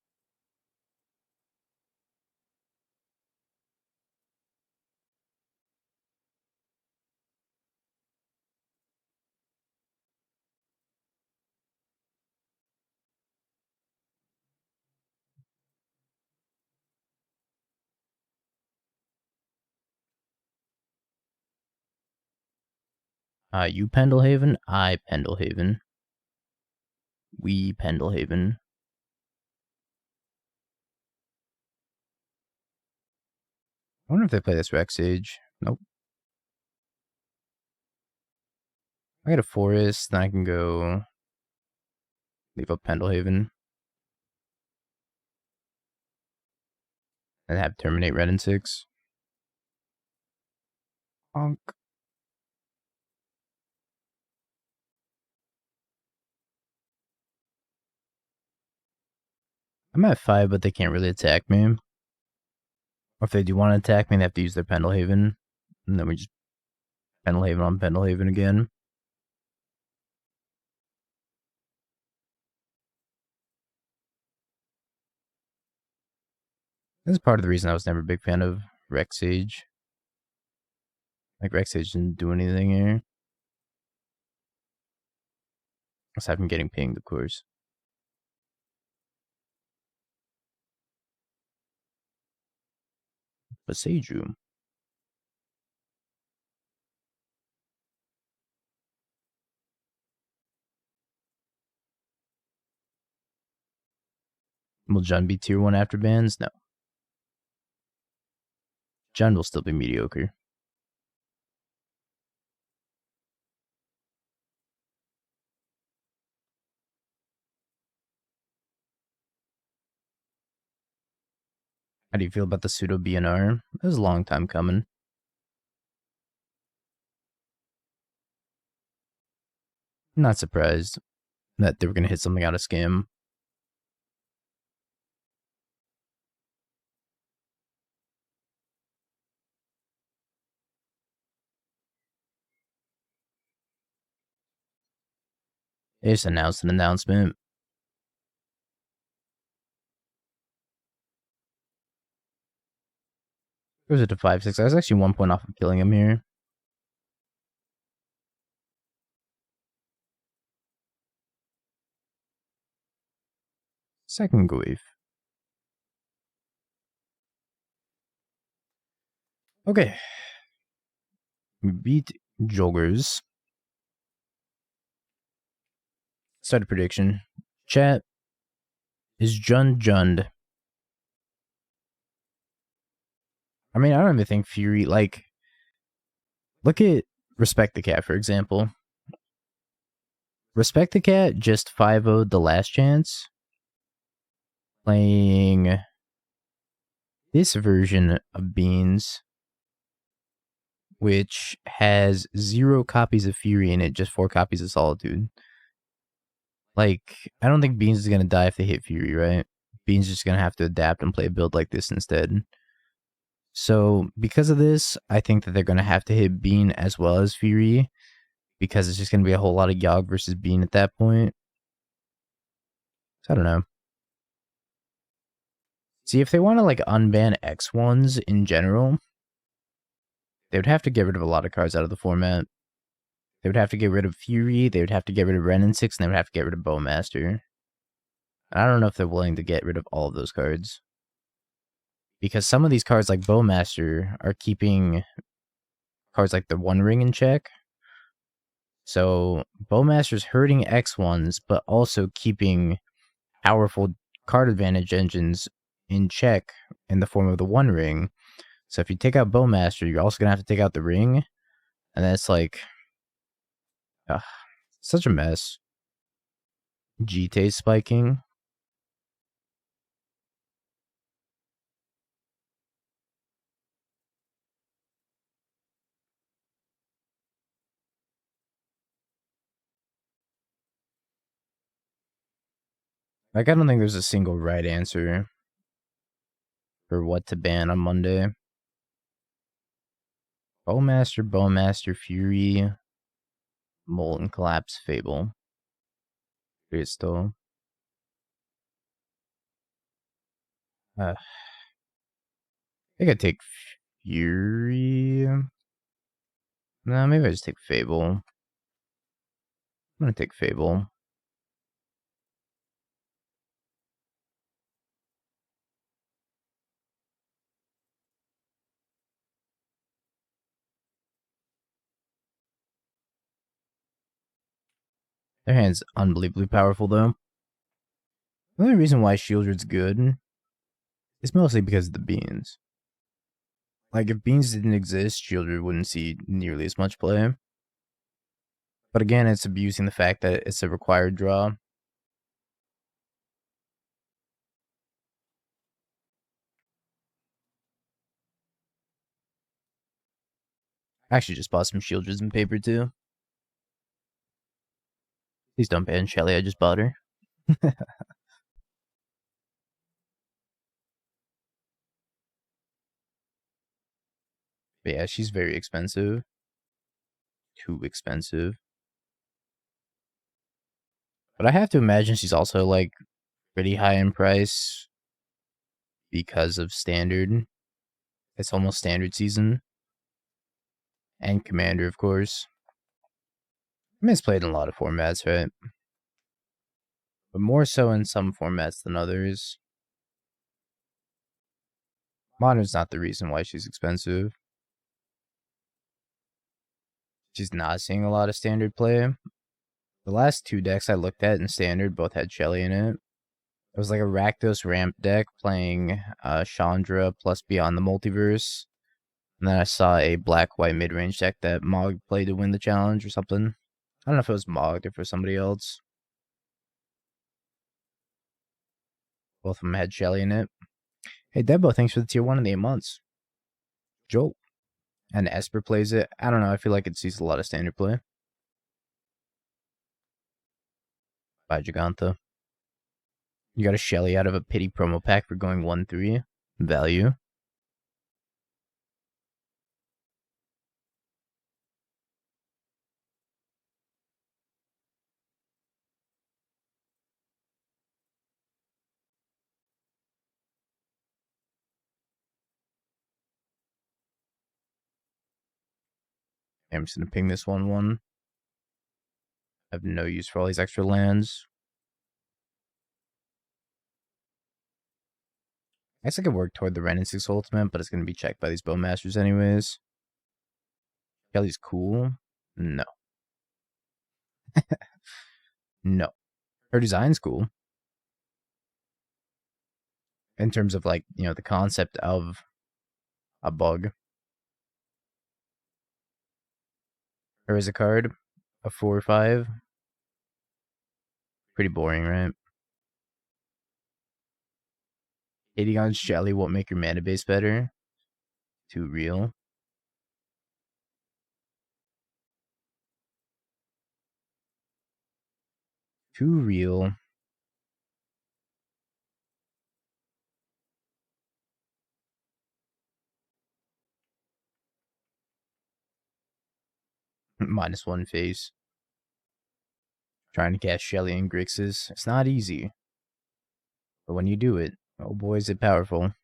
You Pendelhaven, I Pendelhaven. We Pendelhaven. I wonder if they play this Rexage. Nope. I got a Forest, then I can go leave up Pendelhaven. And have Terminate Wrenn and Six. Honk. I'm at 5, but they can't really attack me. Or if they do want to attack me, they have to use their Pendelhaven. And then we just Pendelhaven on Pendelhaven again. This is part of the reason I was never a big fan of Rexage. Like, Rexage didn't do anything here. Aside from getting pinged, of course. Boseiju. Will Jund be tier 1 after bans? No. Jund will still be mediocre. How do you feel about the pseudo BNR? It was a long time coming. I'm not surprised that they were going to hit something out of scam. They just announced an announcement. Goes it to 5-6. I was actually 1 point off of killing him here. Second Goif. Okay. We beat Joggers. Started prediction. Chat is Jund. I mean, I don't even think Fury, like, look at Respect the Cat, for example. Respect the Cat just 5-0'd the last chance. Playing this version of Beans, which has 0 copies of Fury in it, just 4 copies of Solitude. Like, I don't think Beans is going to die if they hit Fury, right? Beans is just going to have to adapt and play a build like this instead. So, because of this, I think that they're going to have to hit Bean as well as Fury, because it's just going to be a whole lot of Yogg versus Bean at that point. So, I don't know. See, if they want to, like, unban X1s in general, they would have to get rid of a lot of cards out of the format. They would have to get rid of Fury, they would have to get rid of Wrenn and Six, and they would have to get rid of Bowmaster. I don't know if they're willing to get rid of all of those cards. Because some of these cards, like Bowmaster, are keeping cards like the One Ring in check. So, Bowmaster's hurting X1s, but also keeping powerful card advantage engines in check in the form of the One Ring. So if you take out Bowmaster, you're also going to have to take out the ring. And that's like... such a mess. GT spiking. Like, I don't think there's a single right answer for what to ban on Monday. Bowmaster, Fury, Molten Collapse, Fable. Crystal. I think I take Fury. No, maybe I just take Fable. I'm gonna take Fable. Their hand's unbelievably powerful, though. The only reason why Shieldred's good is mostly because of the beans. Like, if beans didn't exist, Shieldred wouldn't see nearly as much play. But again, it's abusing the fact that it's a required draw. I actually just bought some Shieldreds in paper, too. Please don't ban Shelly, I just bought her. But yeah, she's very expensive. Too expensive. But I have to imagine she's also, like, pretty high in price because of Standard. It's almost Standard season. And Commander, of course. I mean, it's played in a lot of formats, right? But more so in some formats than others. Modern's not the reason why she's expensive. She's not seeing a lot of Standard play. The last 2 decks I looked at in Standard both had Shelly in it. It was like a Rakdos ramp deck playing Chandra plus Beyond the Multiverse. And then I saw a black-white mid-range deck that Mog played to win the challenge or something. I don't know if it was Mog or for somebody else. Both of them had Shelly in it. Hey, Debo, thanks for the tier 1 in the 8 months. Joel. And Esper plays it. I don't know, I feel like it sees a lot of Standard play. Bye, Giganta. You got a Shelly out of a pity promo pack for going 1-3. Value. I'm just gonna ping this 1/1. I have no use for all these extra lands. I guess I could work toward the Wrenn and Six ultimate, but it's gonna be checked by these Bowmasters anyways. Kelly's cool. No. No. Her design's cool. In terms of, like, you know, the concept of a bug. There is a card, a 4/5. Pretty boring, right? Hitting on Shelly won't make your mana base better. Too real. Too real. -1 face. Trying to cast Shelly and Grixis. It's not easy. But when you do it, oh boy, is it powerful.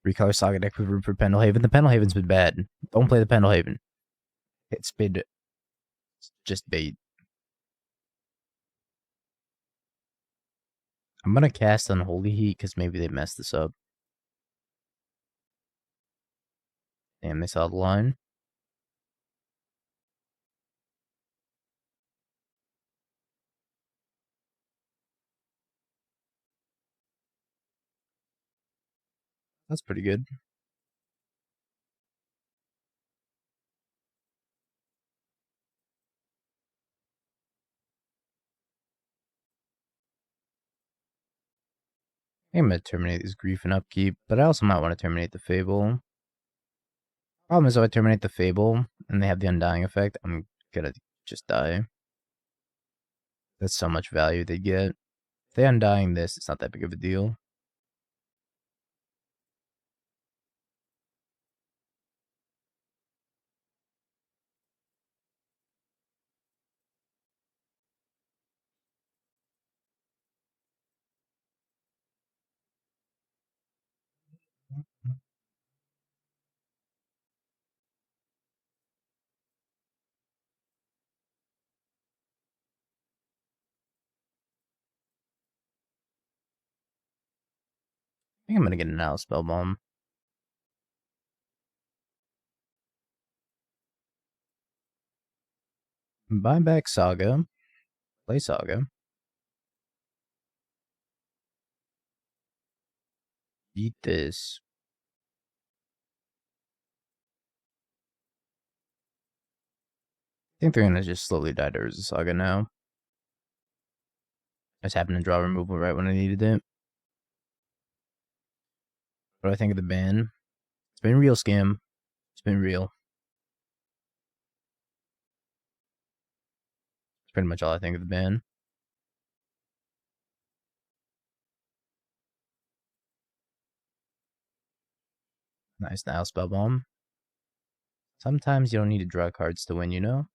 Recolor Saga deck with room for Pendelhaven. The Pendelhaven's been bad. Don't play the Pendelhaven. It's been just bait. I'm gonna cast Unholy Heat because maybe they messed this up. Damn, they saw the line. That's pretty good. I'm gonna terminate this Grief and Upkeep, but I also might want to terminate the Fable. Problem is, if I terminate the Fable and they have the Undying effect, I'm gonna just die. That's so much value they get. If they Undying this, it's not that big of a deal. I think I'm gonna get an Nihil Spellbomb. Buy back Saga. Play Saga. Eat this. I think they're gonna just slowly die to Urza Saga now. I just happened to draw removal right when I needed it. What do I think of the ban? It's been real, Scam. It's been real. That's pretty much all I think of the ban. Nice Nihil Spellbomb. Sometimes you don't need to draw cards to win, you know?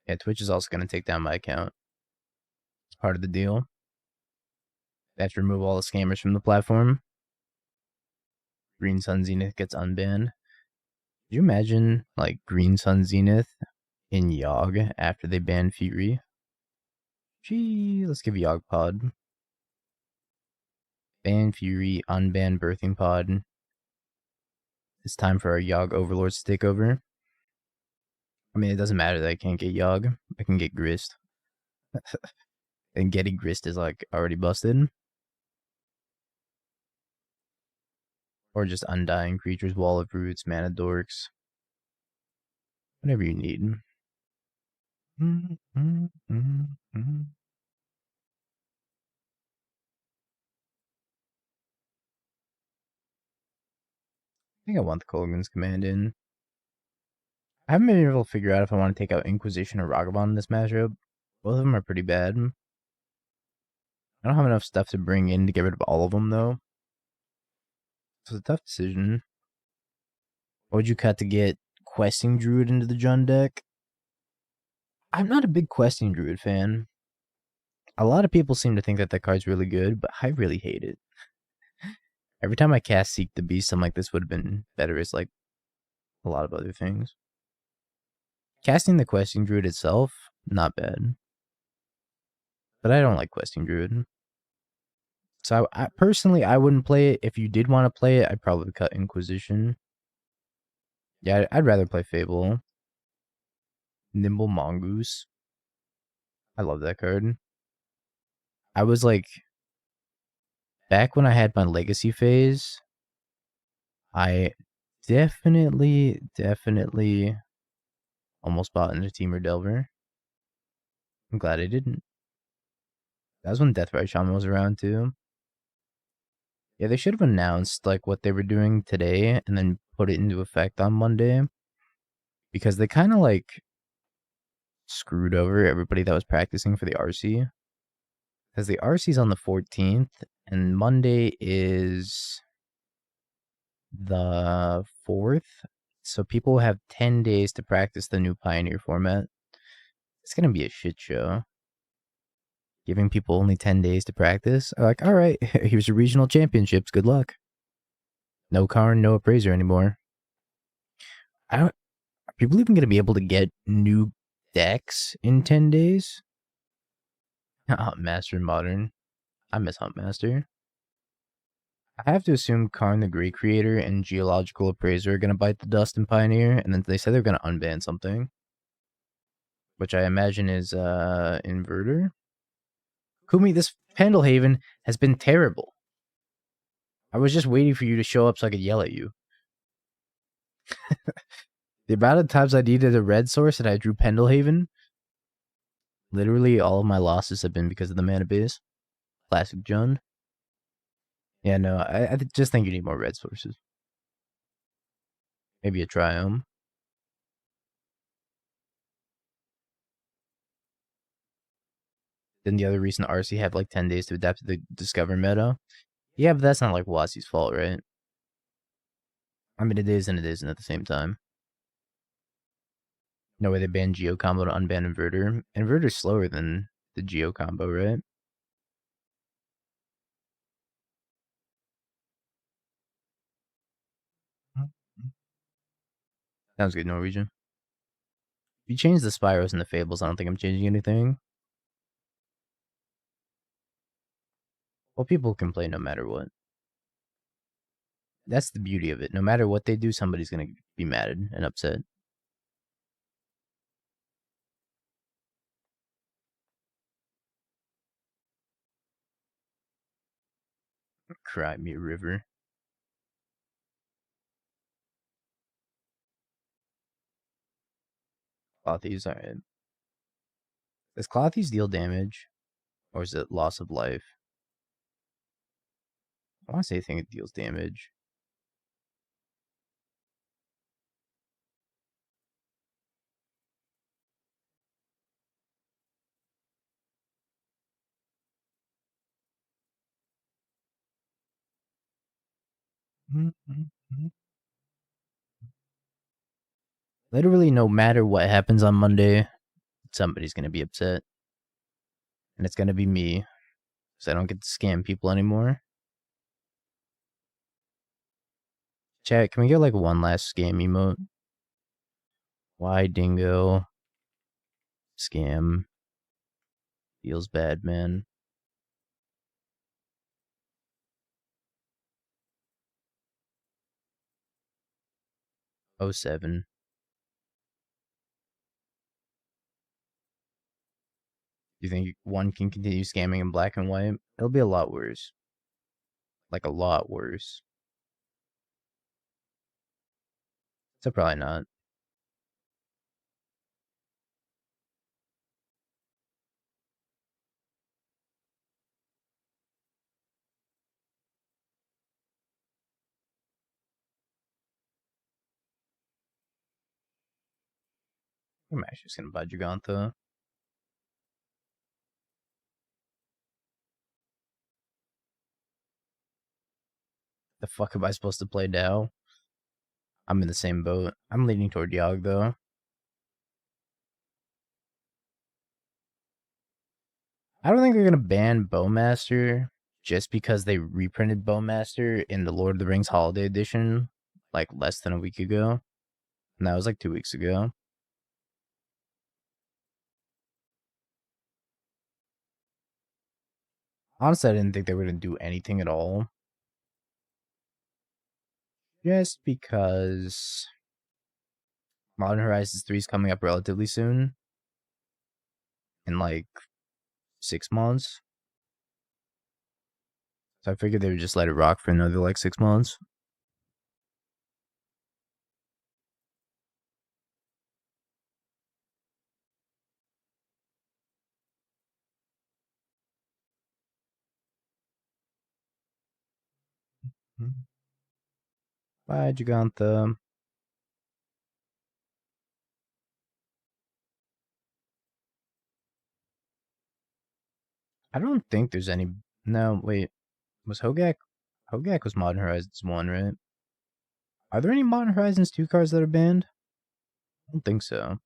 Yeah, Twitch is also going to take down my account. It's part of the deal. They have to remove all the scammers from the platform. Green Sun Zenith gets unbanned. Could you imagine, like, Green Sun Zenith in Yogg after they ban Fury? Gee, let's give Yogg Pod. Ban Fury, unban Birthing Pod. It's time for our Yogg Overlords to take over. I mean, it doesn't matter that I can't get Yogg. I can get Grist. And getting Grist is, like, already busted. Or just Undying Creatures, Wall of Roots, Mana Dorks. Whatever you need. I think I want the Kolaghan's Command in. I haven't been able to figure out if I want to take out Inquisition or Ragavan in this matchup. Both of them are pretty bad. I don't have enough stuff to bring in to get rid of all of them, though. So it's a tough decision. What would you cut to get Questing Druid into the Jund deck? I'm not a big Questing Druid fan. A lot of people seem to think that card's really good, but I really hate it. Every time I cast Seek the Beast, I'm like, this would have been better as like a lot of other things. Casting the Questing Druid itself, not bad. But I don't like Questing Druid. So I personally, I wouldn't play it. If you did want to play it, I'd probably cut Inquisition. Yeah, I'd rather play Fable. Nimble Mongoose. I love that card. I was like, back when I had my Legacy phase, I definitely almost bought into Teamer Delver. I'm glad I didn't. That was when Deathbright Shaman was around too. Yeah, they should have announced like what they were doing today and then put it into effect on Monday. Because they kind of like screwed over everybody that was practicing for the RC. Because the RC's on the 14th and Monday is the 4th. So people have 10 days to practice the new Pioneer format. It's going to be a shit show. Giving people only 10 days to practice. Like, all right, here's your regional championships. Good luck. No Karn, no Appraiser anymore. Are people even going to be able to get new decks in 10 days? Huntmaster Modern. I miss Huntmaster. I have to assume Karn the Great Creator and Geological Appraiser are going to bite the dust in Pioneer, and then they said they're going to unban something. Which I imagine is Inverter. Kumi, this Pendelhaven has been terrible. I was just waiting for you to show up so I could yell at you. The amount of times I needed a red source and I drew Pendelhaven, literally all of my losses have been because of the mana base. Classic Jund. Yeah, no, I just think you need more red sources. Maybe a Triome. Then the other recent RC have like 10 days to adapt to the Discover meta. Yeah, but that's not like Wasi's fault, right? I mean, it is and it isn't at the same time. No way they banned Geo combo to unban Inverter. Inverter's slower than the Geo combo, right? Sounds good, Norwegian. If you change the Spyros and the Fables, I don't think I'm changing anything. Well, people can play no matter what. That's the beauty of it. No matter what they do, somebody's going to be mad and upset. Cry me a river. Clothies, alright. Does Clothies deal damage? Or is it loss of life? I want to say I think it deals damage. Literally, no matter what happens on Monday, somebody's going to be upset. And it's going to be me. Because I don't get to scam people anymore. Chat, can we get like one last scam emote? Why dingo? Scam. Feels bad, man. Oh 07. You think one can continue scamming in black and white? It'll be a lot worse. Like a lot worse. So probably not. I'm actually just gonna buy Gigantha. The fuck am I supposed to play now? I'm in the same boat. I'm leaning toward Yogg though. I don't think they're gonna ban Bowmaster just because they reprinted Bowmaster in the Lord of the Rings Holiday Edition like less than a week ago. And that was like 2 weeks ago. Honestly, I didn't think they were gonna do anything at all. Just because Modern Horizons 3 is coming up relatively soon. In like 6 months. So I figured they would just let it rock for another like 6 months. Bye, Gigantha. I don't think there's any. No, wait. Was Hogak? Hogak was Modern Horizons 1, right? Are there any Modern Horizons 2 cards that are banned? I don't think so.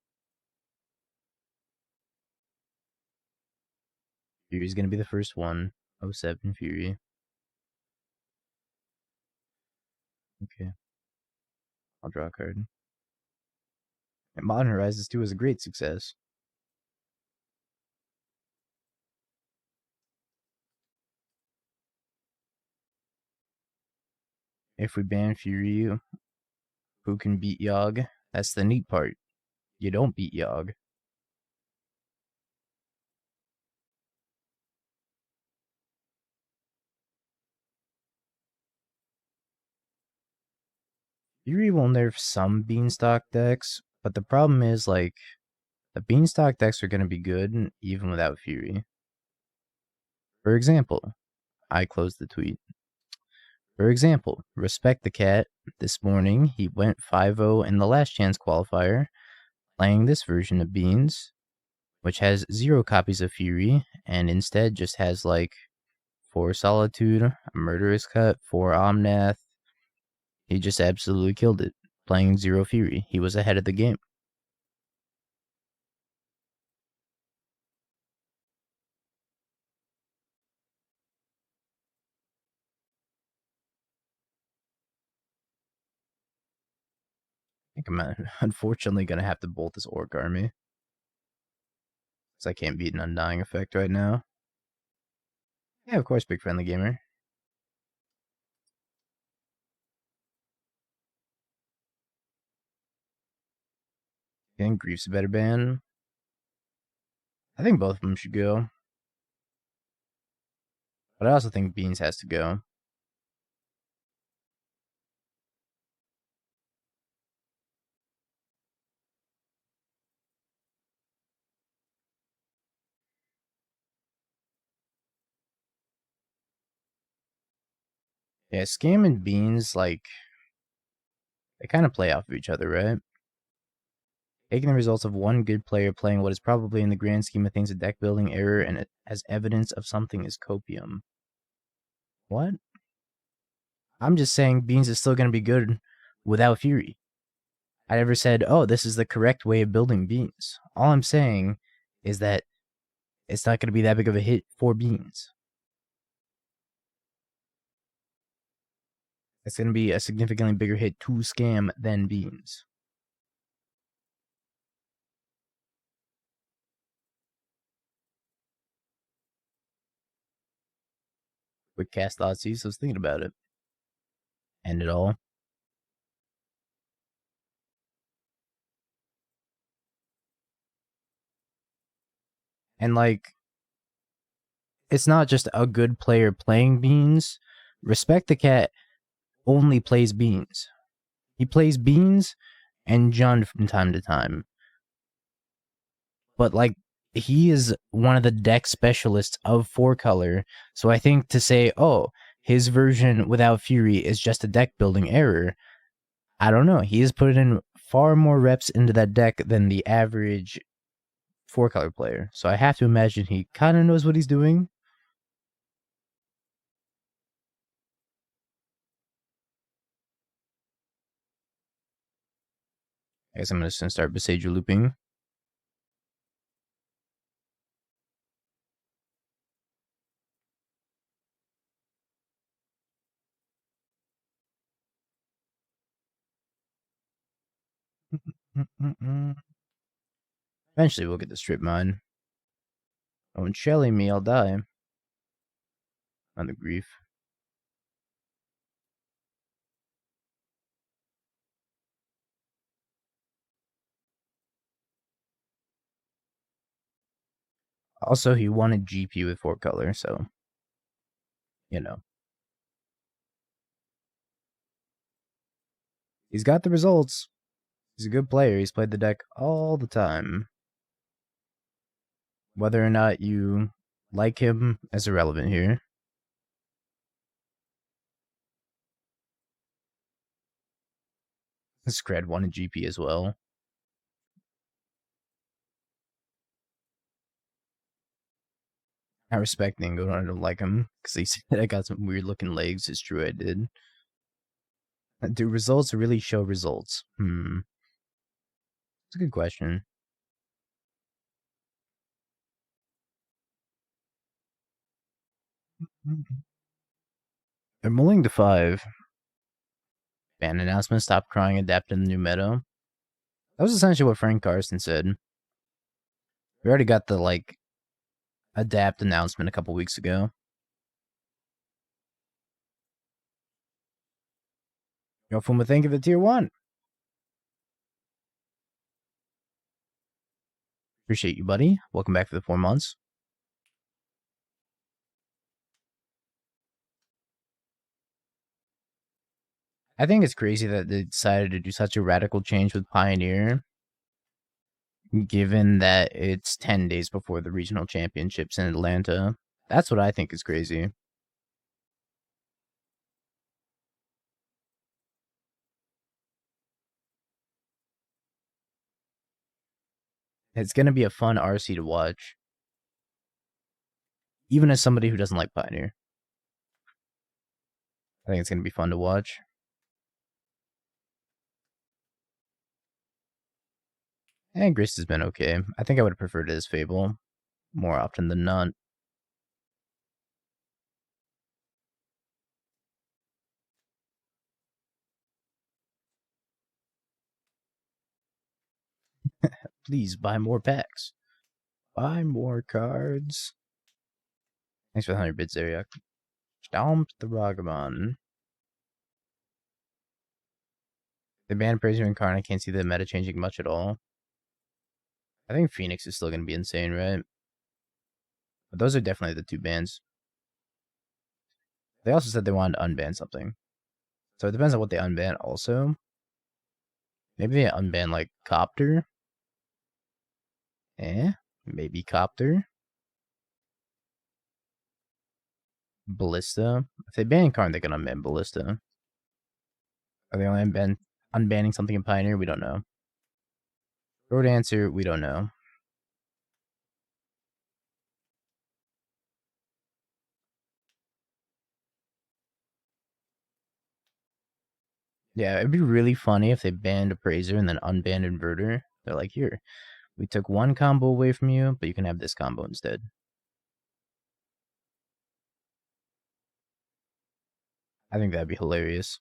Fury's gonna be the first one. 07 Fury. Okay. I'll draw a card. And Modern Horizons 2 was a great success. If we ban Fury, who can beat Yogg? That's the neat part. You don't beat Yogg. Fury will nerf some Beanstalk decks, but the problem is, like, the Beanstalk decks are going to be good even without Fury. For example, I closed the tweet. For example, Respect the Cat, this morning he went 5-0 in the last chance qualifier, playing this version of Beans, which has 0 copies of Fury, and instead just has like 4 Solitude, a Murderous Cut, 4 Omnath. He just absolutely killed it, playing 0 Fury. He was ahead of the game. I think I'm unfortunately going to have to bolt this Orc army, because I can't beat an Undying Effect right now. Yeah, of course, Big Friendly Gamer. I think Grief's a better ban. I think both of them should go. But I also think Beans has to go. Yeah, Scam and Beans, like, they kind of play off of each other, right? Taking the results of one good player playing what is probably in the grand scheme of things a deck building error and as evidence of something is copium. What? I'm just saying Beans is still going to be good without Fury. I never said, oh, this is the correct way of building Beans. All I'm saying is that it's not going to be that big of a hit for Beans. It's going to be a significantly bigger hit to Scam than Beans. Quick cast Thoughtseize, so I was thinking about it. End it all. And like, it's not just a good player playing Beans. Respect the Cat only plays Beans. He plays Beans and Jund from time to time. But like, he is one of the deck specialists of 4-color. So I think to say, oh, his version without Fury is just a deck building error, I don't know. He has put in far more reps into that deck than the average 4-color player. So I have to imagine he kind of knows what he's doing. I guess I'm going to start Boseiju looping. Eventually we'll get the strip mine. Don't shelly me, I'll die. On the grief. Also, he wanted GP with 4 color, so, you know. He's got the results. He's a good player. He's played the deck all the time. Whether or not you like him is irrelevant here. Scred wanted GP as well. I respect Ningo, I don't like him, because he said I got some weird looking legs. It's true, I did. Do results really show results? It's a good question. They're mulling to 5. Ban announcement, stop crying, adapt to the new meta. That was essentially what Frank Carson said. We already got the, like, adapt announcement a couple weeks ago. Yo, Fuma, thank you for the tier 1. Appreciate you, buddy. Welcome back for the 4 months. I think it's crazy that they decided to do such a radical change with Pioneer, given that it's 10 days before the regional championships in Atlanta. That's what I think is crazy. It's going to be a fun RC to watch. Even as somebody who doesn't like Pioneer. I think it's going to be fun to watch. And Grist has been okay. I think I would have preferred his Fable more often than not. Please buy more packs. Buy more cards. Thanks for the 100 bits there, Yuck. Stomp the Ragavan. The banned Praiser Incarnate, I can't see the meta changing much at all. I think Phoenix is still going to be insane, right? But those are definitely the 2 bans. They also said they wanted to unban something. So it depends on what they unban also. Maybe they unban, like, Copter. Maybe Copter. Ballista. If they ban Karn, they can unban Ballista. Are they only unbanning something in Pioneer? We don't know. Short answer, we don't know. Yeah, it'd be really funny if they banned Appraiser and then unbanned Inverter. They're like, here, we took 1 combo away from you, but you can have this combo instead. I think that'd be hilarious.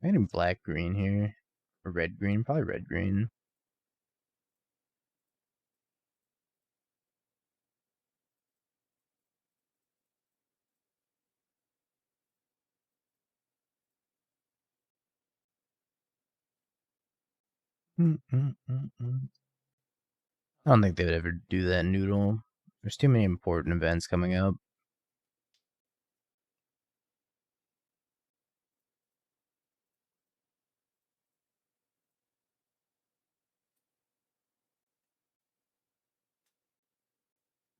Maybe black-green here. Or red-green, probably red-green. I don't think they would ever do that noodle. There's too many important events coming up.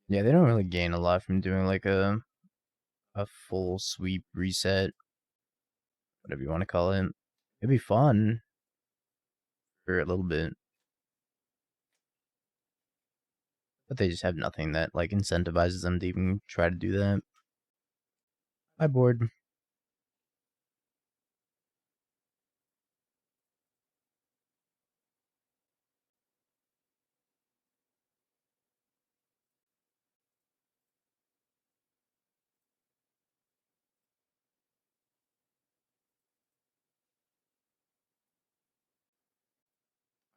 Yeah, they don't really gain a lot from doing like a full sweep reset. Whatever you want to call it. It'd be fun for a little bit. But they just have nothing that like incentivizes them to even try to do that. Hi, board.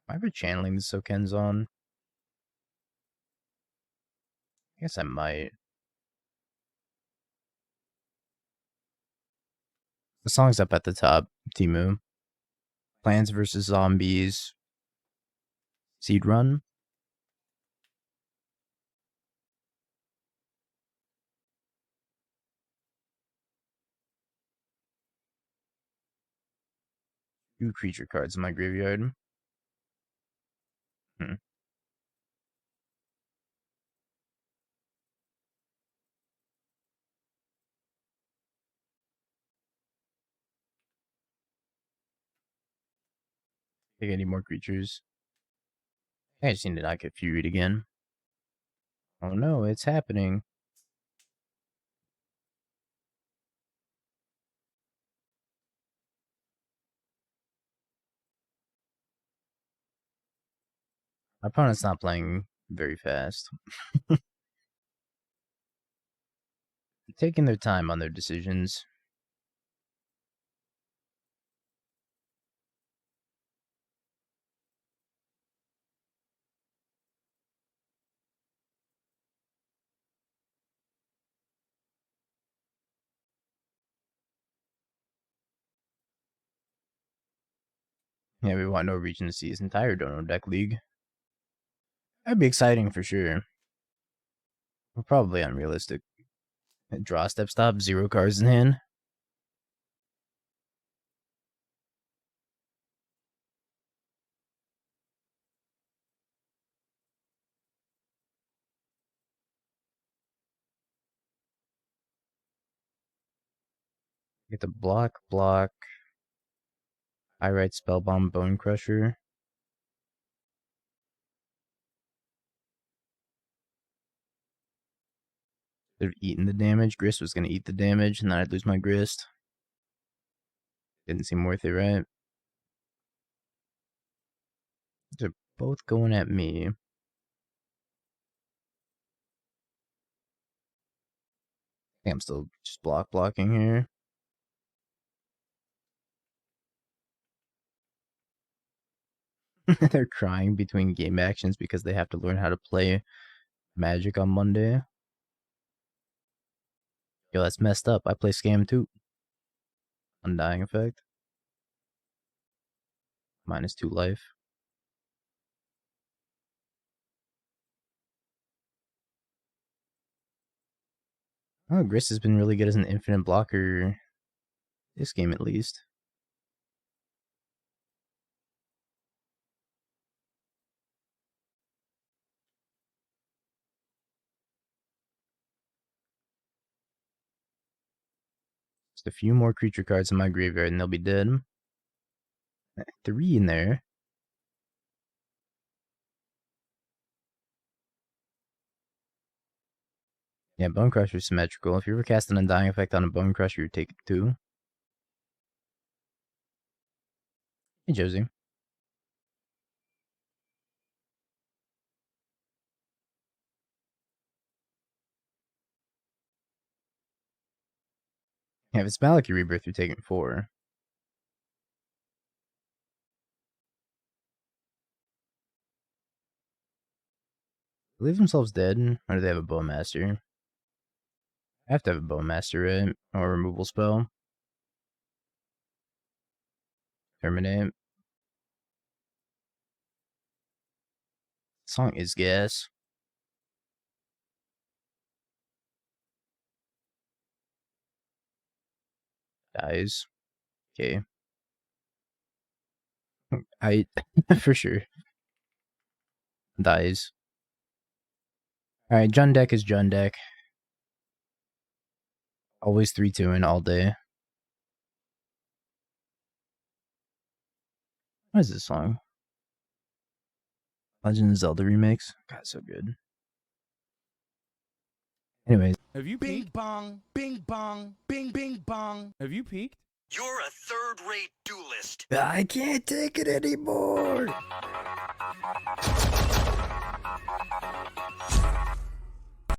Am I ever channeling the Sokenzan? I guess I might. The song's up at the top, Timu. Plants vs. Zombies. Seed Run. Two creature cards in my graveyard. Take any more creatures. I just need to not get Furied again. Oh no, it's happening. My opponent's not playing very fast. Taking their time on their decisions. Yeah, we want no region to see his entire Dono deck league. That'd be exciting for sure. But probably unrealistic. Draw step stop, 0 cards in hand. Get the block. Pyrite Spellbomb, Bone Crusher. They're eating the damage. Grist was going to eat the damage, and then I'd lose my Grist. Didn't seem worth it, right? They're both going at me. I think I'm still just blocking here. They're crying between game actions because they have to learn how to play Magic on Monday. Yo, that's messed up. I play Scam too. Undying Effect. -2 life. Oh, Grist has been really good as an infinite blocker this game at least. Just a few more creature cards in my graveyard and they'll be dead. 3 in there. Yeah, Bone Crusher is symmetrical. If you ever cast an Undying Effect on a Bone Crusher, you take it too. Hey, Josie. Yeah, if it's Maliki Rebirth, you're taking 4. Leave themselves dead, or do they have a Bowmaster? I have to have a Bowmaster, right? Or a removal spell. Terminate. Song is gas. Dies. Okay. I for sure. Dies. Alright, Jund deck is Jund deck. Always 3-2 in all day. What is this song? Legend of Zelda remix. God, so good. Anyways. Have you bing bong, bing bong, bing bing bong. Have you peaked? You're a third-rate duelist. I can't take it anymore.